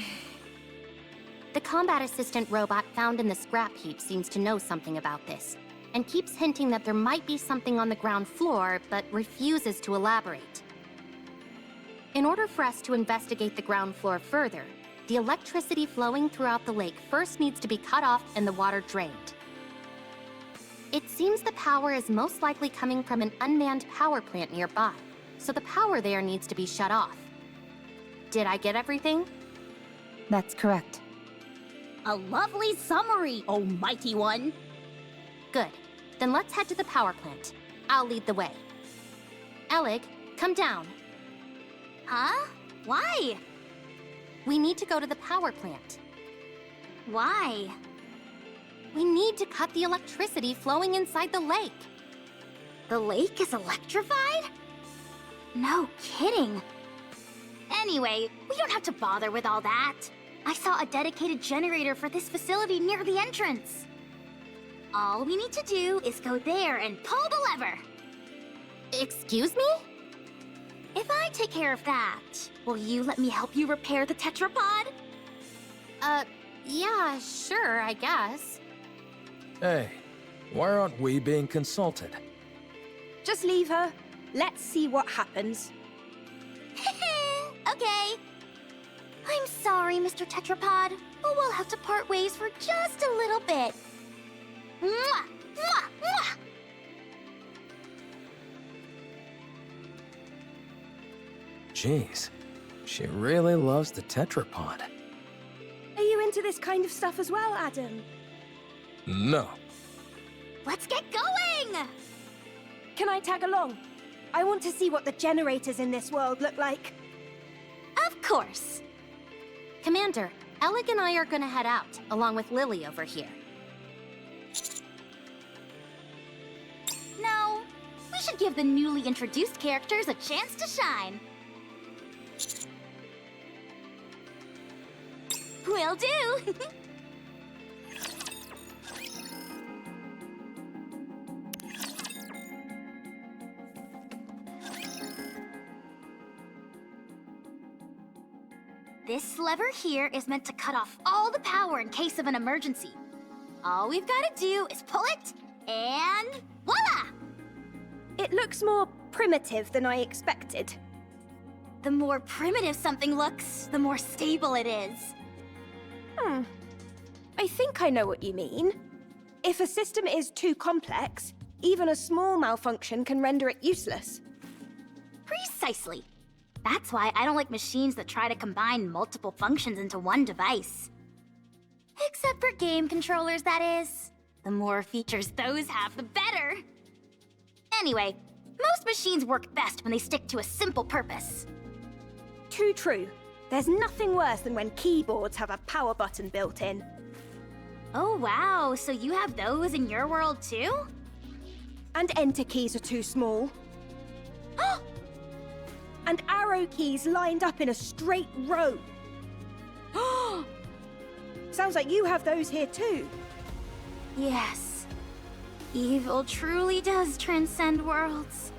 combat assistant robot found in the scrap heap seems to know something about this, and keeps hinting that there might be something on the ground floor, but refuses to elaborate. In order for us to investigate the ground floor further, the electricity flowing throughout the lake first needs to be cut off and the water drained. It seems the power is most likely coming from an unmanned power plant nearby, so the power there needs to be shut off. Did I get everything? That's correct. A lovely summary, oh mighty one. Good. Then let's head to the power plant. I'll lead the way. Elig, come down. Huh? Why? We need to go to the power plant. Why? We need to cut the electricity flowing inside the lake. The lake is electrified? No kidding. Anyway, we don't have to bother with all that. I saw a dedicated generator for this facility near the entrance. All we need to do is go there and pull the lever. Excuse me? If I take care of that, will you let me help you repair the tetrapod? Yeah, sure, I guess. Hey, why aren't we being consulted? Just leave her. Let's see what happens. Okay. I'm sorry, Mr. Tetrapod, but we'll have to part ways for just a little bit. Mwah! Mwah! Mwah! Jeez, she really loves the tetrapod. Are you into this kind of stuff as well, Adam? No. Let's get going! Can I tag along? I want to see what the generators in this world look like. Of course. Commander, Elig and I are gonna head out, along with Lily over here. No, we should give the newly introduced characters a chance to shine. Will do! This lever here is meant to cut off all the power in case of an emergency. All we've got to do is pull it, and voila! It looks more primitive than I expected. The more primitive something looks, the more stable it is. I think I know what you mean. If a system is too complex, even a small malfunction can render it useless. Precisely. That's why I don't like machines that try to combine multiple functions into one device. Except for game controllers, that is. The more features those have, the better. Anyway, most machines work best when they stick to a simple purpose. Too true. There's nothing worse than when keyboards have a power button built in. Oh wow, so you have those in your world too? And enter keys are too small. And arrow keys lined up in a straight row. Sounds like you have those here too. Yes. Evil truly does transcend worlds.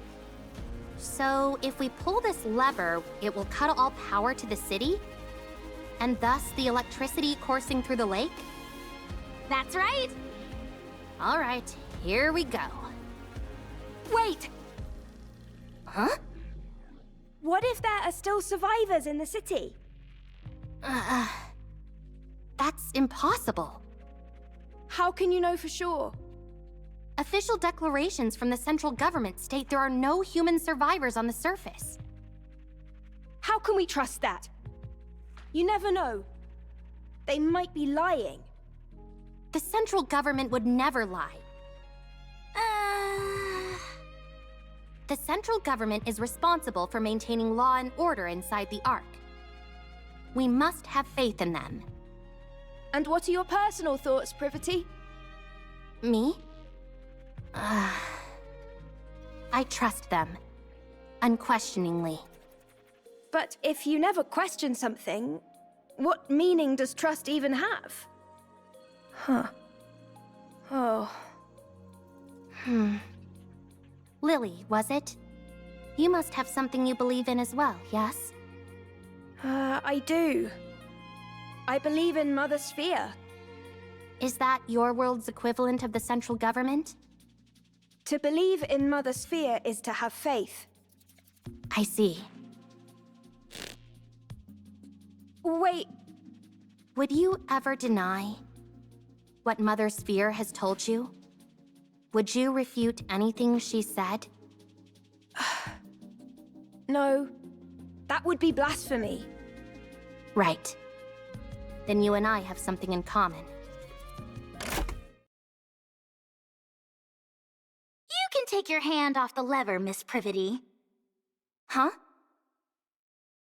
So, if we pull this lever, it will cut all power to the city? And thus the electricity coursing through the lake? That's right. All right, here we go. Wait! Huh? What if there are still survivors in the city? That's impossible. How can you know for sure? Official declarations from the central government state there are no human survivors on the surface. How can we trust that? You never know. They might be lying. The central government would never lie. The central government is responsible for maintaining law and order inside the Ark. We must have faith in them. And what are your personal thoughts, Privity? Me? I trust them. Unquestioningly. But if you never question something, what meaning does trust even have? Huh. Oh. Lily, was it? You must have something you believe in as well, yes? I do. I believe in Mother Sphere. Is that your world's equivalent of the central government? To believe in Mother Sphere is to have faith. I see. Wait, Would you ever deny what Mother Sphere has told you? Would you refute anything she said? no. That would be blasphemy. Right. Then you and I have something in common. You can take your hand off the lever, Miss Privity. Huh?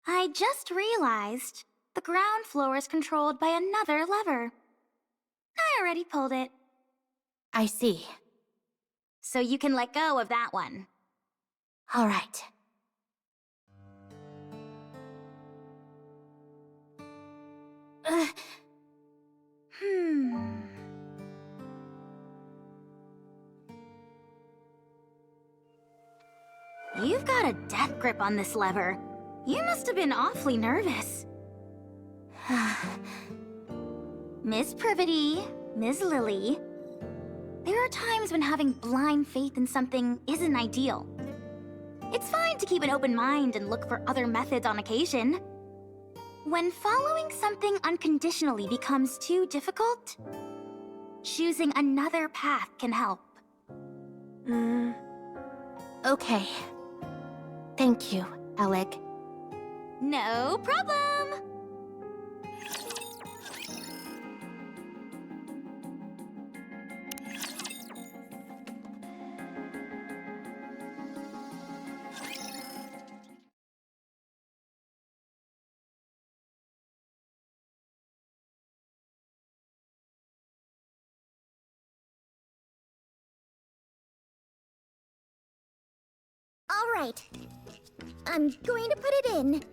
I just realized the ground floor is controlled by another lever. I already pulled it. I see. So you can let go of that one. All right. You've got a death grip on this lever. You must have been awfully nervous. Miss Privity, Ms. Lily, there are times when having blind faith in something isn't ideal. It's fine to keep an open mind and look for other methods on occasion. When following something unconditionally becomes too difficult, choosing another path can help. Okay. Thank you, Alec. No problem! All right. I'm going to put it in.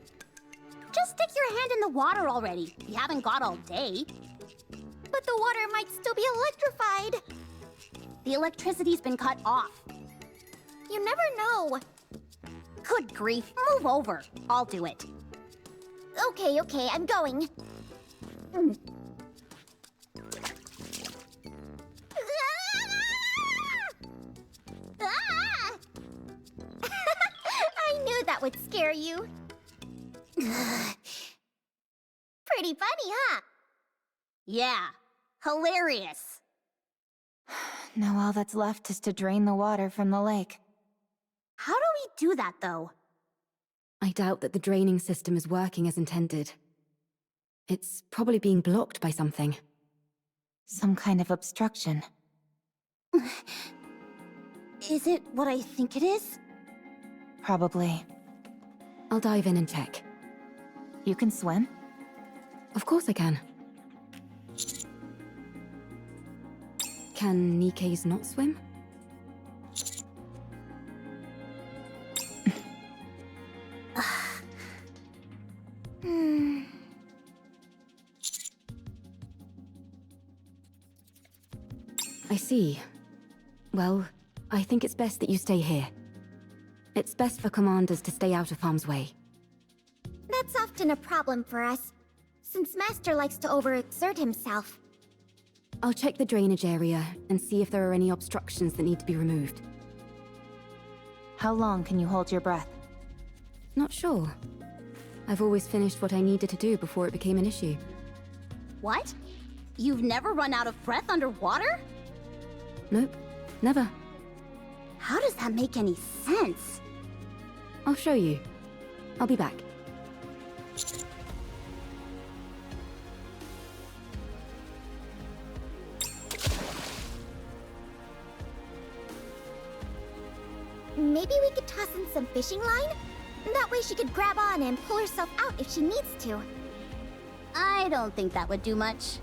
Just stick your hand in the water already. You haven't got all day. But the water might still be electrified. The electricity's been cut off. You never know. Good grief, move over. I'll do it. Okay, I'm going. Ah! I knew that would scare you. Pretty funny, huh? Yeah, hilarious. Now all that's left is to drain the water from the lake. How do we do that, though? I doubt that the draining system is working as intended. It's probably being blocked by something. Some kind of obstruction. Is it what I think it is? Probably. I'll dive in and check. You can swim? Of course I can. Can NIKKEs not swim? I see. Well, I think it's best that you stay here. It's best for commanders to stay out of harm's way. That's often a problem for us, since Master likes to overexert himself. I'll check the drainage area and see if there are any obstructions that need to be removed. How long can you hold your breath? Not sure. I've always finished what I needed to do before it became an issue. What? You've never run out of breath underwater? Nope, never. How does that make any sense? I'll show you. I'll be back. Maybe we could toss in some fishing line? That way she could grab on and pull herself out if she needs to. I don't think that would do much.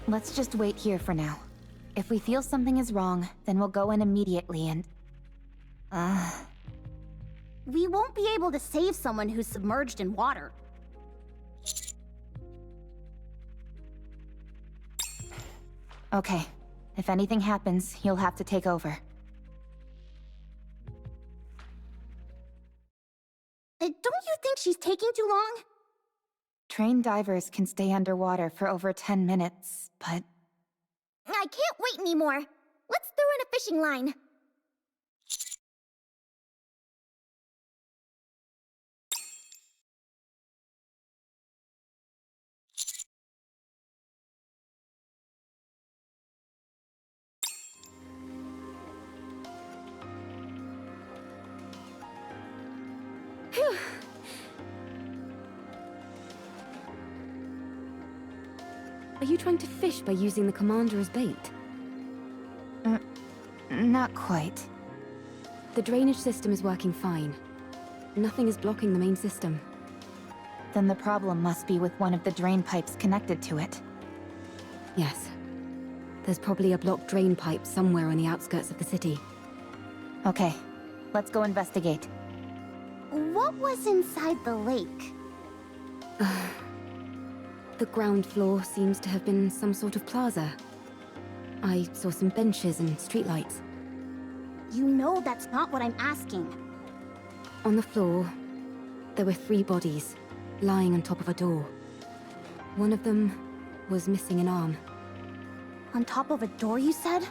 Let's just wait here for now. If we feel something is wrong, then we'll go in immediately and... We won't be able to save someone who's submerged in water. Okay. If anything happens, you'll have to take over. she's taking too long? Trained divers can stay underwater for over 10 minutes, but... I can't wait anymore. Let's throw in a fishing line. Are you trying to fish by using the commander as bait? Not quite. The drainage system is working fine. Nothing is blocking the main system. Then the problem must be with one of the drain pipes connected to it. Yes. There's probably a blocked drain pipe somewhere on the outskirts of the city. Okay, let's go investigate. What was inside the lake? The ground floor seems to have been some sort of plaza. I saw some benches and streetlights. You know that's not what I'm asking. On the floor, there were 3 bodies, lying on top of a door. One of them was missing an arm. On top of a door, you said?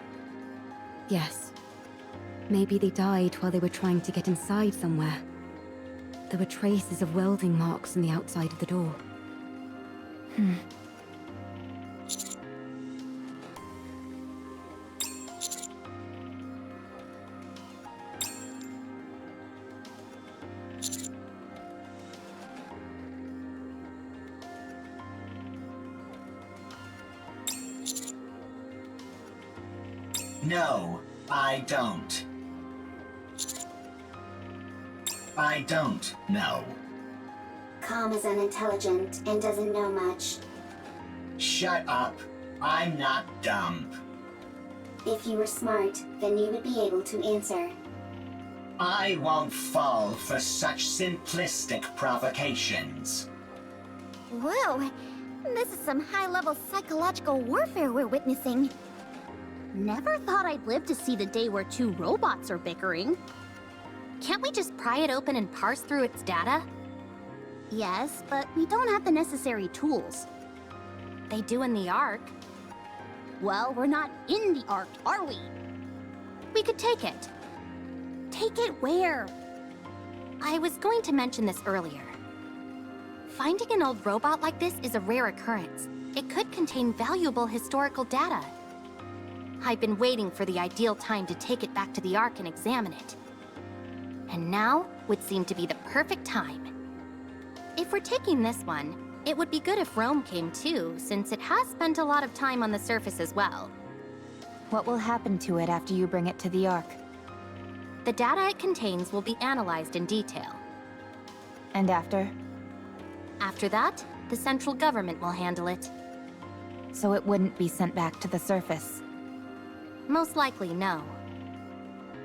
Yes. Maybe they died while they were trying to get inside somewhere. There were traces of welding marks on the outside of the door. No, I don't. I don't know. Calm is unintelligent and doesn't know much. Shut up. I'm not dumb. If you were smart, then you would be able to answer. I won't fall for such simplistic provocations. Whoa, this is some high-level psychological warfare we're witnessing. Never thought I'd live to see the day where 2 robots are bickering. Can't we just pry it open and parse through its data? Yes, but we don't have the necessary tools. They do in the Ark. Well, we're not in the Ark, are we? We could take it. Take it where? I was going to mention this earlier. Finding an old robot like this is a rare occurrence. It could contain valuable historical data. I've been waiting for the ideal time to take it back to the Ark and examine it. And now would seem to be the perfect time. If we're taking this one, it would be good if Rome came too, since it has spent a lot of time on the surface as well. What will happen to it after you bring it to the Ark? The data it contains will be analyzed in detail. And after? After that, the central government will handle it. So it wouldn't be sent back to the surface? Most likely, no.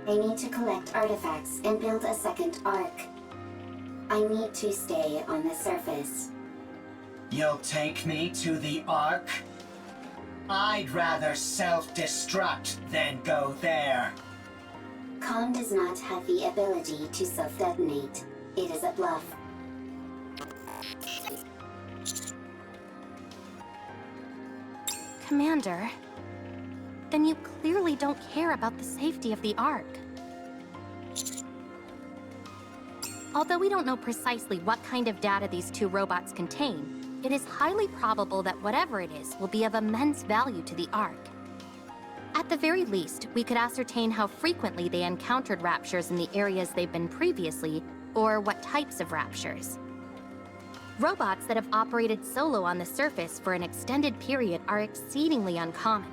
I need to collect artifacts and build a second Ark. I need to stay on the surface. You'll take me to the Ark? I'd rather self-destruct than go there. Calm does not have the ability to self-detonate. It is a bluff. Commander, then you clearly don't care about the safety of the Ark. Although we don't know precisely what kind of data these 2 robots contain, it is highly probable that whatever it is will be of immense value to the Ark. At the very least, we could ascertain how frequently they encountered raptures in the areas they've been previously, or what types of raptures. Robots that have operated solo on the surface for an extended period are exceedingly uncommon.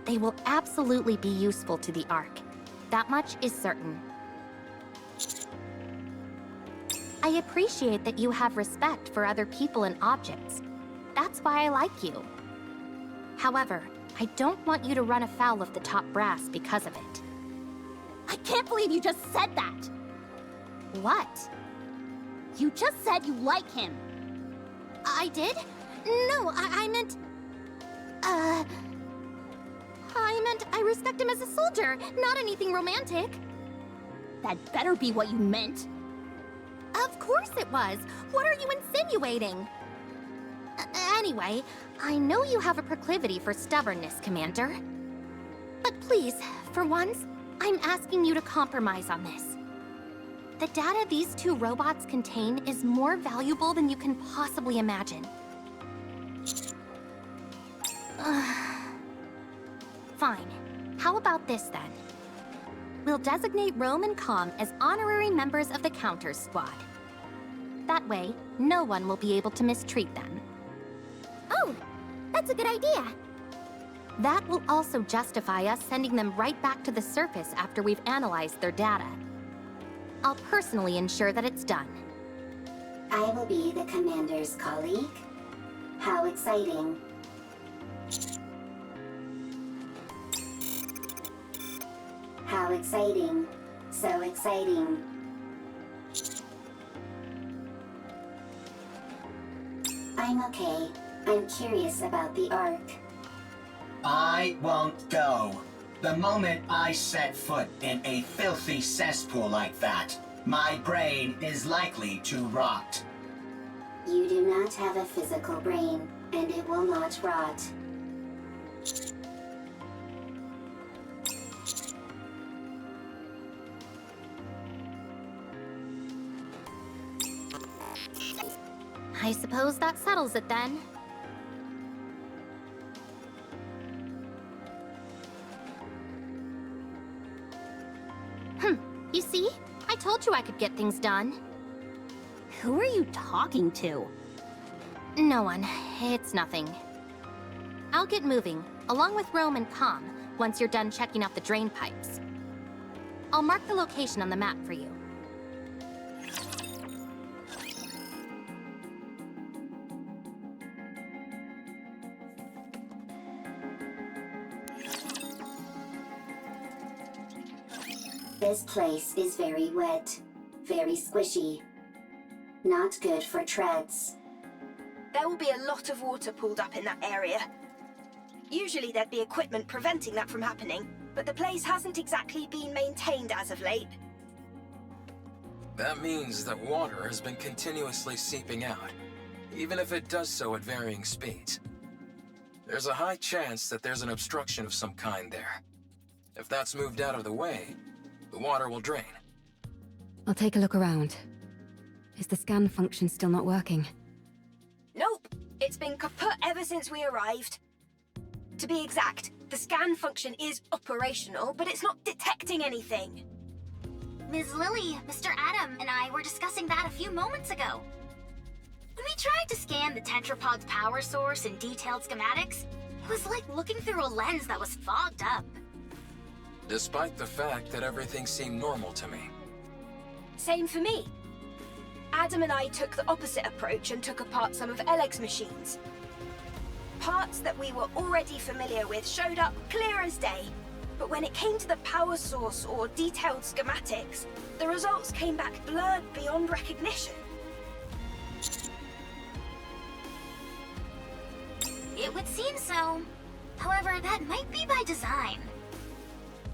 They will absolutely be useful to the Ark. That much is certain. I appreciate that you have respect for other people and objects. That's why I like you. However, I don't want you to run afoul of the top brass because of it. I can't believe you just said that! What? You just said you like him. I did? No, I meant... I meant I respect him as a soldier, not anything romantic. That better be what you meant. Of course it was. What are you insinuating? Anyway, I know you have a proclivity for stubbornness, Commander. But please, for once, I'm asking you to compromise on this. The data these two robots contain is more valuable than you can possibly imagine. Fine. How about this then? We'll designate Rome and Com as honorary members of the Counters Squad. That way, no one will be able to mistreat them. Oh, that's a good idea. That will also justify us sending them right back to the surface after we've analyzed their data. I'll personally ensure that it's done. I will be the commander's colleague? How exciting. How exciting. So exciting. I'm okay. I'm curious about the Ark. I won't go. The moment I set foot in a filthy cesspool like that, my brain is likely to rot. You do not have a physical brain, and it will not rot. I suppose that settles it then. You see? I told you I could get things done. Who are you talking to? No one. It's nothing. I'll get moving, along with Rome and Com, once you're done checking out the drain pipes. I'll mark the location on the map for you. This place is very wet, very squishy. Not good for treads. There will be a lot of water pooled up in that area. Usually there'd be equipment preventing that from happening, but the place hasn't exactly been maintained as of late. That means that water has been continuously seeping out, even if it does so at varying speeds. There's a high chance that there's an obstruction of some kind there. If that's moved out of the way, the water will drain. I'll take a look around. Is the scan function still not working? Nope, it's been kaput ever since we arrived. To be exact, the scan function is operational, but it's not detecting anything. Ms. Lily, Mr. Adam, and I were discussing that a few moments ago. When we tried to scan the tetrapod's power source in detailed schematics, it was like looking through a lens that was fogged up. Despite the fact that everything seemed normal to me. Same for me. Adam and I took the opposite approach and took apart some of Eleg's machines. Parts that we were already familiar with showed up clear as day, but when it came to the power source or detailed schematics, the results came back blurred beyond recognition. It would seem so. However, that might be by design.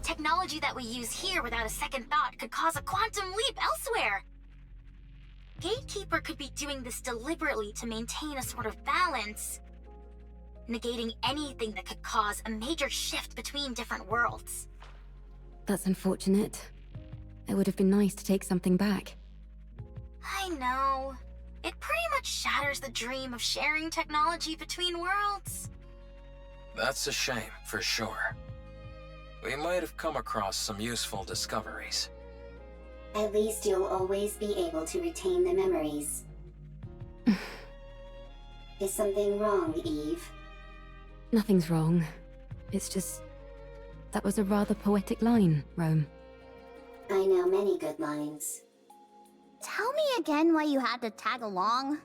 Technology that we use here without a second thought could cause a quantum leap elsewhere. Gatekeeper could be doing this deliberately to maintain a sort of balance, negating anything that could cause a major shift between different worlds. That's unfortunate. It would have been nice to take something back. I know. It pretty much shatters the dream of sharing technology between worlds. That's a shame, for sure. We might have come across some useful discoveries. At least you'll always be able to retain the memories. Is something wrong, Eve? Nothing's wrong. It's just... that was a rather poetic line, Rome. I know many good lines. Tell me again why you had to tag along.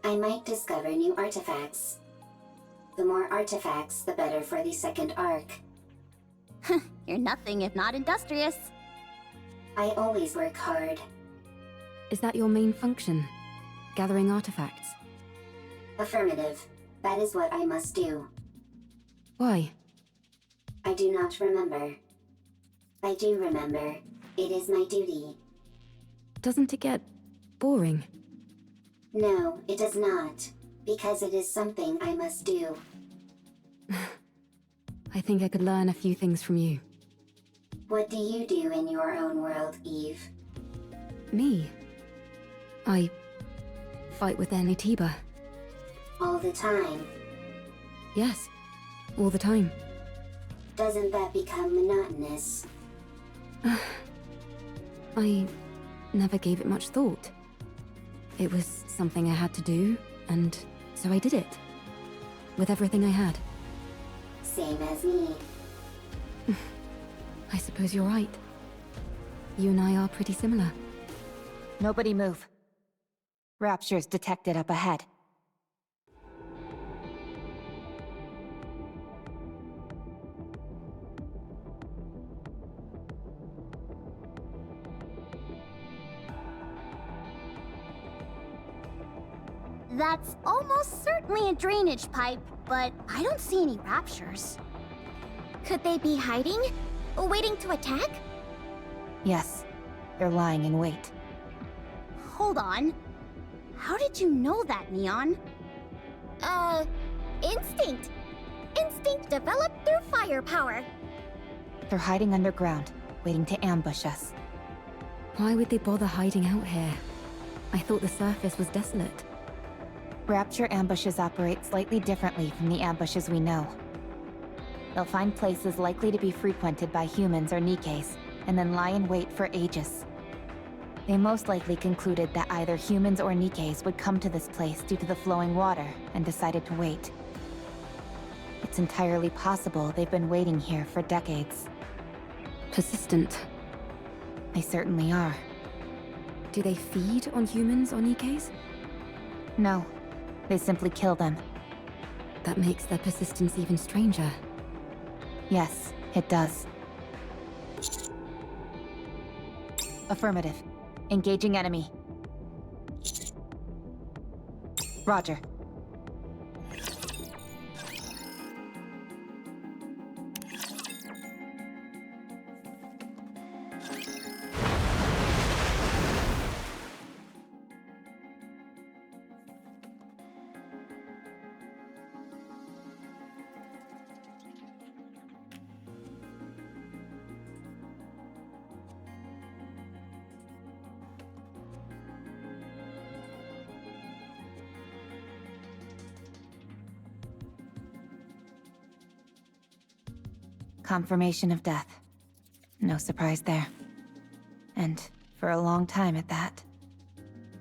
I might discover new artifacts. The more artifacts, the better for the second arc. You're nothing if not industrious. I always work hard. Is that your main function? Gathering artifacts? Affirmative. That is what I must do. Why? I do not remember. I do remember. It is my duty. Doesn't it get boring. No, it does not. Because it is something I must do. I think I could learn a few things from you. What do you do in your own world, Eve? Me? I fight with Anitiba. All the time. Yes, all the time. Doesn't that become monotonous? I never gave it much thought. It was something I had to do, and so I did it. With everything I had. Same as me. I suppose you're right. You and I are pretty similar. Nobody move. Rapture's detected up ahead. That's almost certainly a drainage pipe, but I don't see any raptures. Could they be hiding? Waiting to attack? Yes, they're lying in wait. Hold on. How did you know that, Neon? Instinct. Instinct developed through firepower. They're hiding underground, waiting to ambush us. Why would they bother hiding out here? I thought the surface was desolate. Rapture ambushes operate slightly differently from the ambushes we know. They'll find places likely to be frequented by humans or NIKKEs, and then lie in wait for ages. They most likely concluded that either humans or NIKKEs would come to this place due to the flowing water, and decided to wait. It's entirely possible they've been waiting here for decades. Persistent. They certainly are. Do they feed on humans or NIKKEs? No, they simply kill them. That makes their persistence even stranger. Yes, it does. Affirmative. Engaging enemy. Roger. Confirmation of death. No surprise there. And for a long time at that.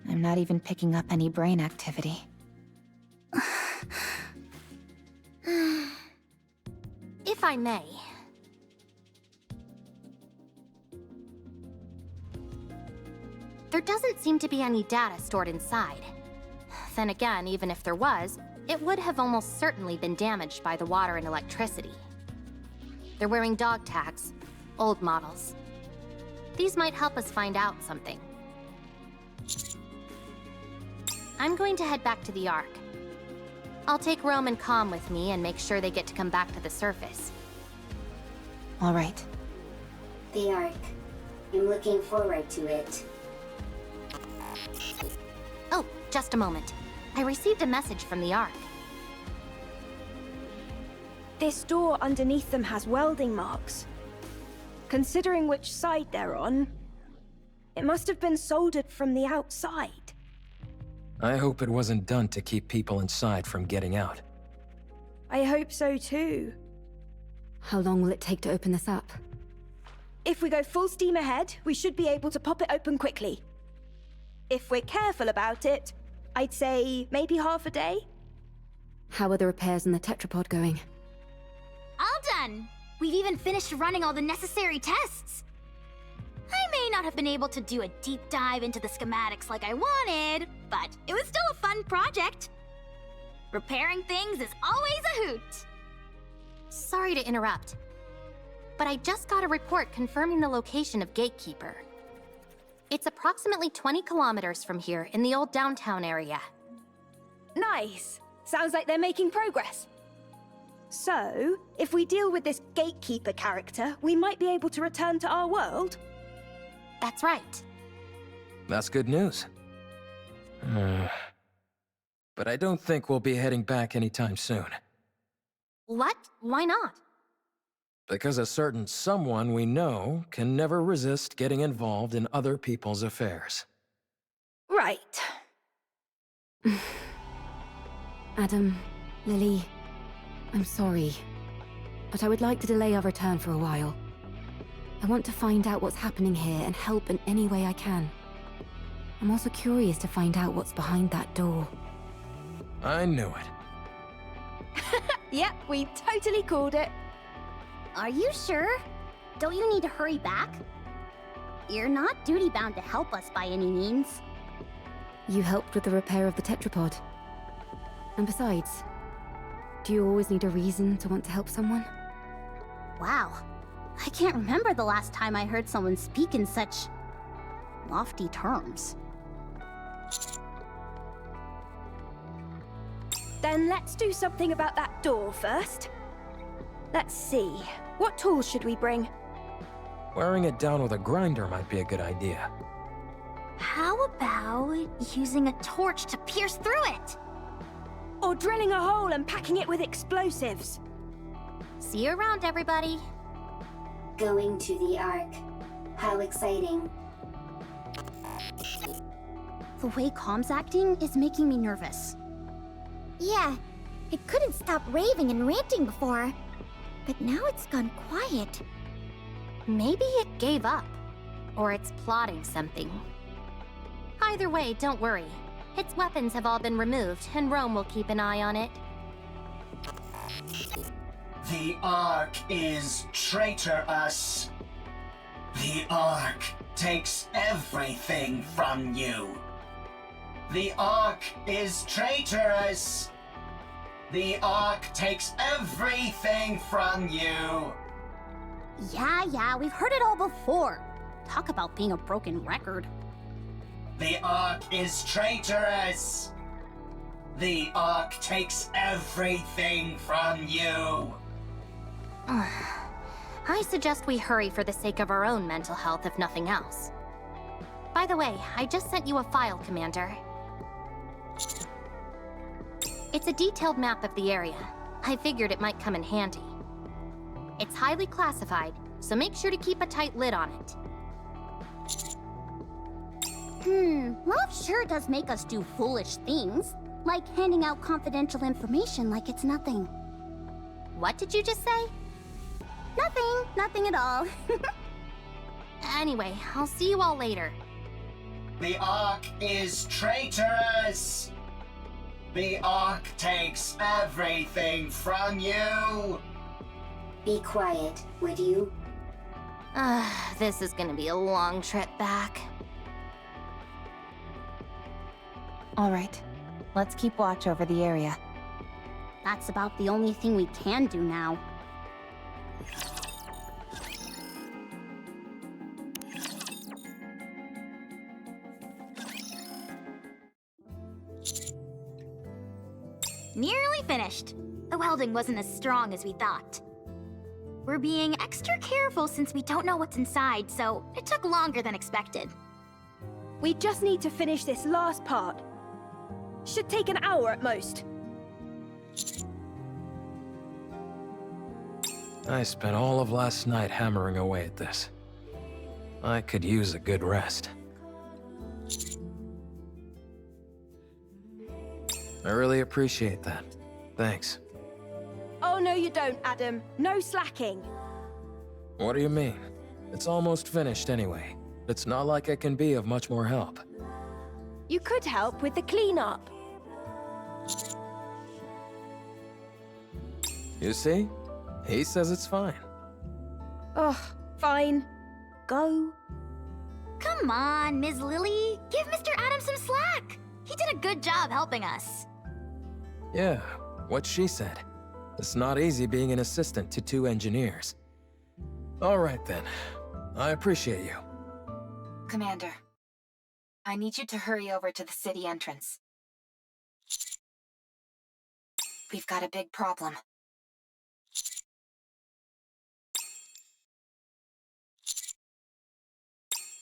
I'm not even picking up any brain activity. If I may. There doesn't seem to be any data stored inside. Then again, even if there was, it would have almost certainly been damaged by the water and electricity. They're wearing dog tags, old models. These might help us find out something. I'm going to head back to the Ark. I'll take Rome and Calm with me and make sure they get to come back to the surface. All right. The Ark. I'm looking forward to it. Oh, just a moment. I received a message from the Ark. This door underneath them has welding marks. Considering which side they're on, it must have been soldered from the outside. I hope it wasn't done to keep people inside from getting out. I hope so too. How long will it take to open this up? If we go full steam ahead, we should be able to pop it open quickly. If we're careful about it, I'd say maybe half a day. How are the repairs in the tetrapod going? All done! We've even finished running all the necessary tests. I may not have been able to do a deep dive into the schematics like I wanted, but it was still a fun project. Repairing things is always a hoot. Sorry to interrupt, but I just got a report confirming the location of Gatekeeper. It's approximately 20 kilometers from here in the old downtown area. Nice. Sounds like they're making progress. So, if we deal with this Gatekeeper character, we might be able to return to our world? That's right. That's good news. But I don't think we'll be heading back anytime soon. What? Why not? Because a certain someone we know can never resist getting involved in other people's affairs. Right. Adam, Lily, I'm sorry, but I would like to delay our return for a while. I want to find out what's happening here and help in any way I can. I'm also curious to find out what's behind that door. I knew it. Yep, we totally called it. Are you sure? Don't you need to hurry back? You're not duty-bound to help us by any means. You helped with the repair of the tetrapod. And besides, do you always need a reason to want to help someone? Wow. I can't remember the last time I heard someone speak in such lofty terms. Then let's do something about that door first. Let's see. What tools should we bring? Wearing it down with a grinder might be a good idea. How about using a torch to pierce through it? Or drilling a hole and packing it with explosives? See you around, everybody. Going to the Ark. How exciting. The way Com's acting is making me nervous. Yeah, it couldn't stop raving and ranting before. But now it's gone quiet. Maybe it gave up. Or it's plotting something. Either way, don't worry. Its weapons have all been removed, and Rome will keep an eye on it. The Ark is traitorous. The Ark takes everything from you. The Ark is traitorous. The Ark takes everything from you. Yeah, we've heard it all before. Talk about being a broken record. The Ark is traitorous. The Ark takes everything from you. I suggest we hurry for the sake of our own mental health, if nothing else. By the way, I just sent you a file, Commander. It's a detailed map of the area. I figured it might come in handy. It's highly classified, so make sure to keep a tight lid on it. Love sure does make us do foolish things, like handing out confidential information like it's nothing. What did you just say? Nothing at all. Anyway, I'll see you all later. The Ark is traitorous. The Ark takes everything from you. Be quiet, would you? This is gonna be a long trip back. All right, let's keep watch over the area. That's about the only thing we can do now. Nearly finished. The welding wasn't as strong as we thought. We're being extra careful since we don't know what's inside, so it took longer than expected. We just need to finish this last part. Should take an hour at most. I spent all of last night hammering away at this. I could use a good rest. I really appreciate that. Thanks. Oh, no you don't, Adam. No slacking. What do you mean? It's almost finished anyway. It's not like I can be of much more help. You could help with the cleanup. You see? He says it's fine. Oh, fine. Go. Come on, Ms. Lily. Give Mr. Adams some slack. He did a good job helping us. Yeah, what she said. It's not easy being an assistant to two engineers. All right then. I appreciate you. Commander, I need you to hurry over to the city entrance. We've got a big problem.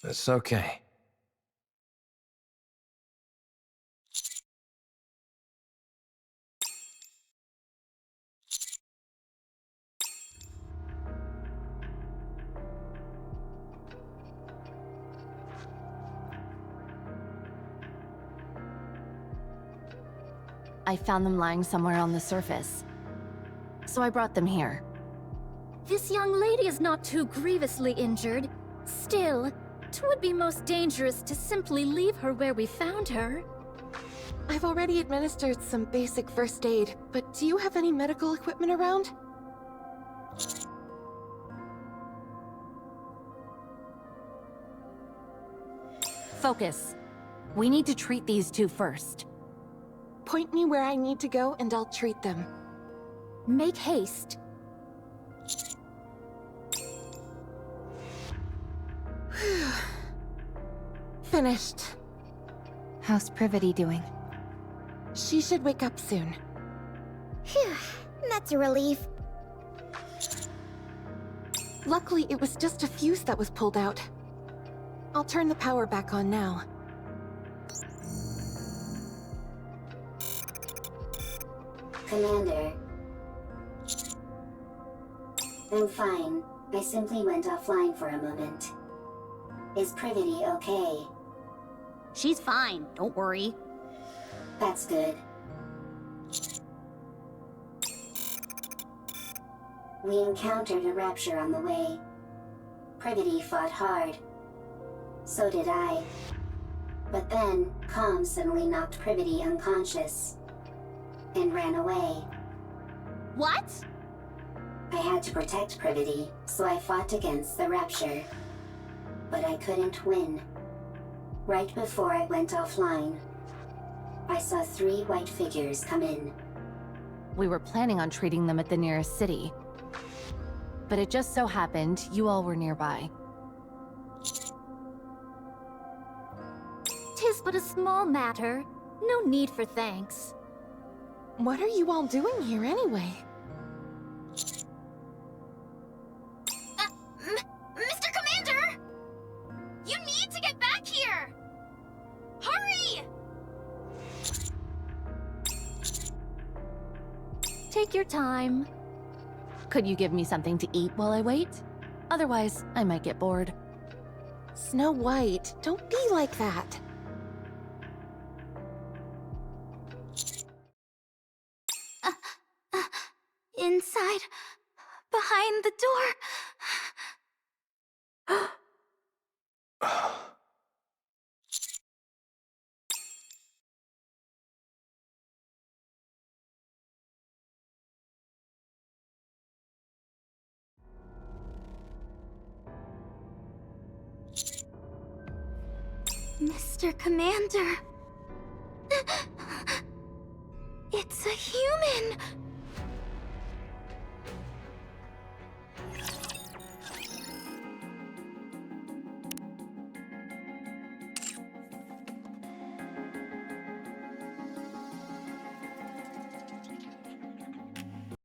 It's okay. I found them lying somewhere on the surface. So I brought them here. This young lady is not too grievously injured. Still, 'twould be most dangerous to simply leave her where we found her. I've already administered some basic first aid, but do you have any medical equipment around? Focus. We need to treat these two first. Point me where I need to go and I'll treat them. Make haste. Finished. How's Privity doing? She should wake up soon. Phew, that's a relief. Luckily, it was just a fuse that was pulled out. I'll turn the power back on now. Commander. I'm fine. I simply went offline for a moment. Is Privity okay? She's fine, don't worry. That's good. We encountered a rapture on the way. Privity fought hard. So did I. But then, Calm suddenly knocked Privity unconscious. And ran away. What? I had to protect Privity, so I fought against the rapture. But I couldn't win. Right before I went offline, I saw 3 white figures come in. We were planning on treating them at the nearest city. But it just so happened you all were nearby. 'Tis but a small matter. No need for thanks. What are you all doing here anyway? Mr. Commander! You need to get back here! Hurry! Take your time. Could you give me something to eat while I wait? Otherwise, I might get bored. Snow White, don't be like that. Inside, behind the door. Mr. Commander. It's a human.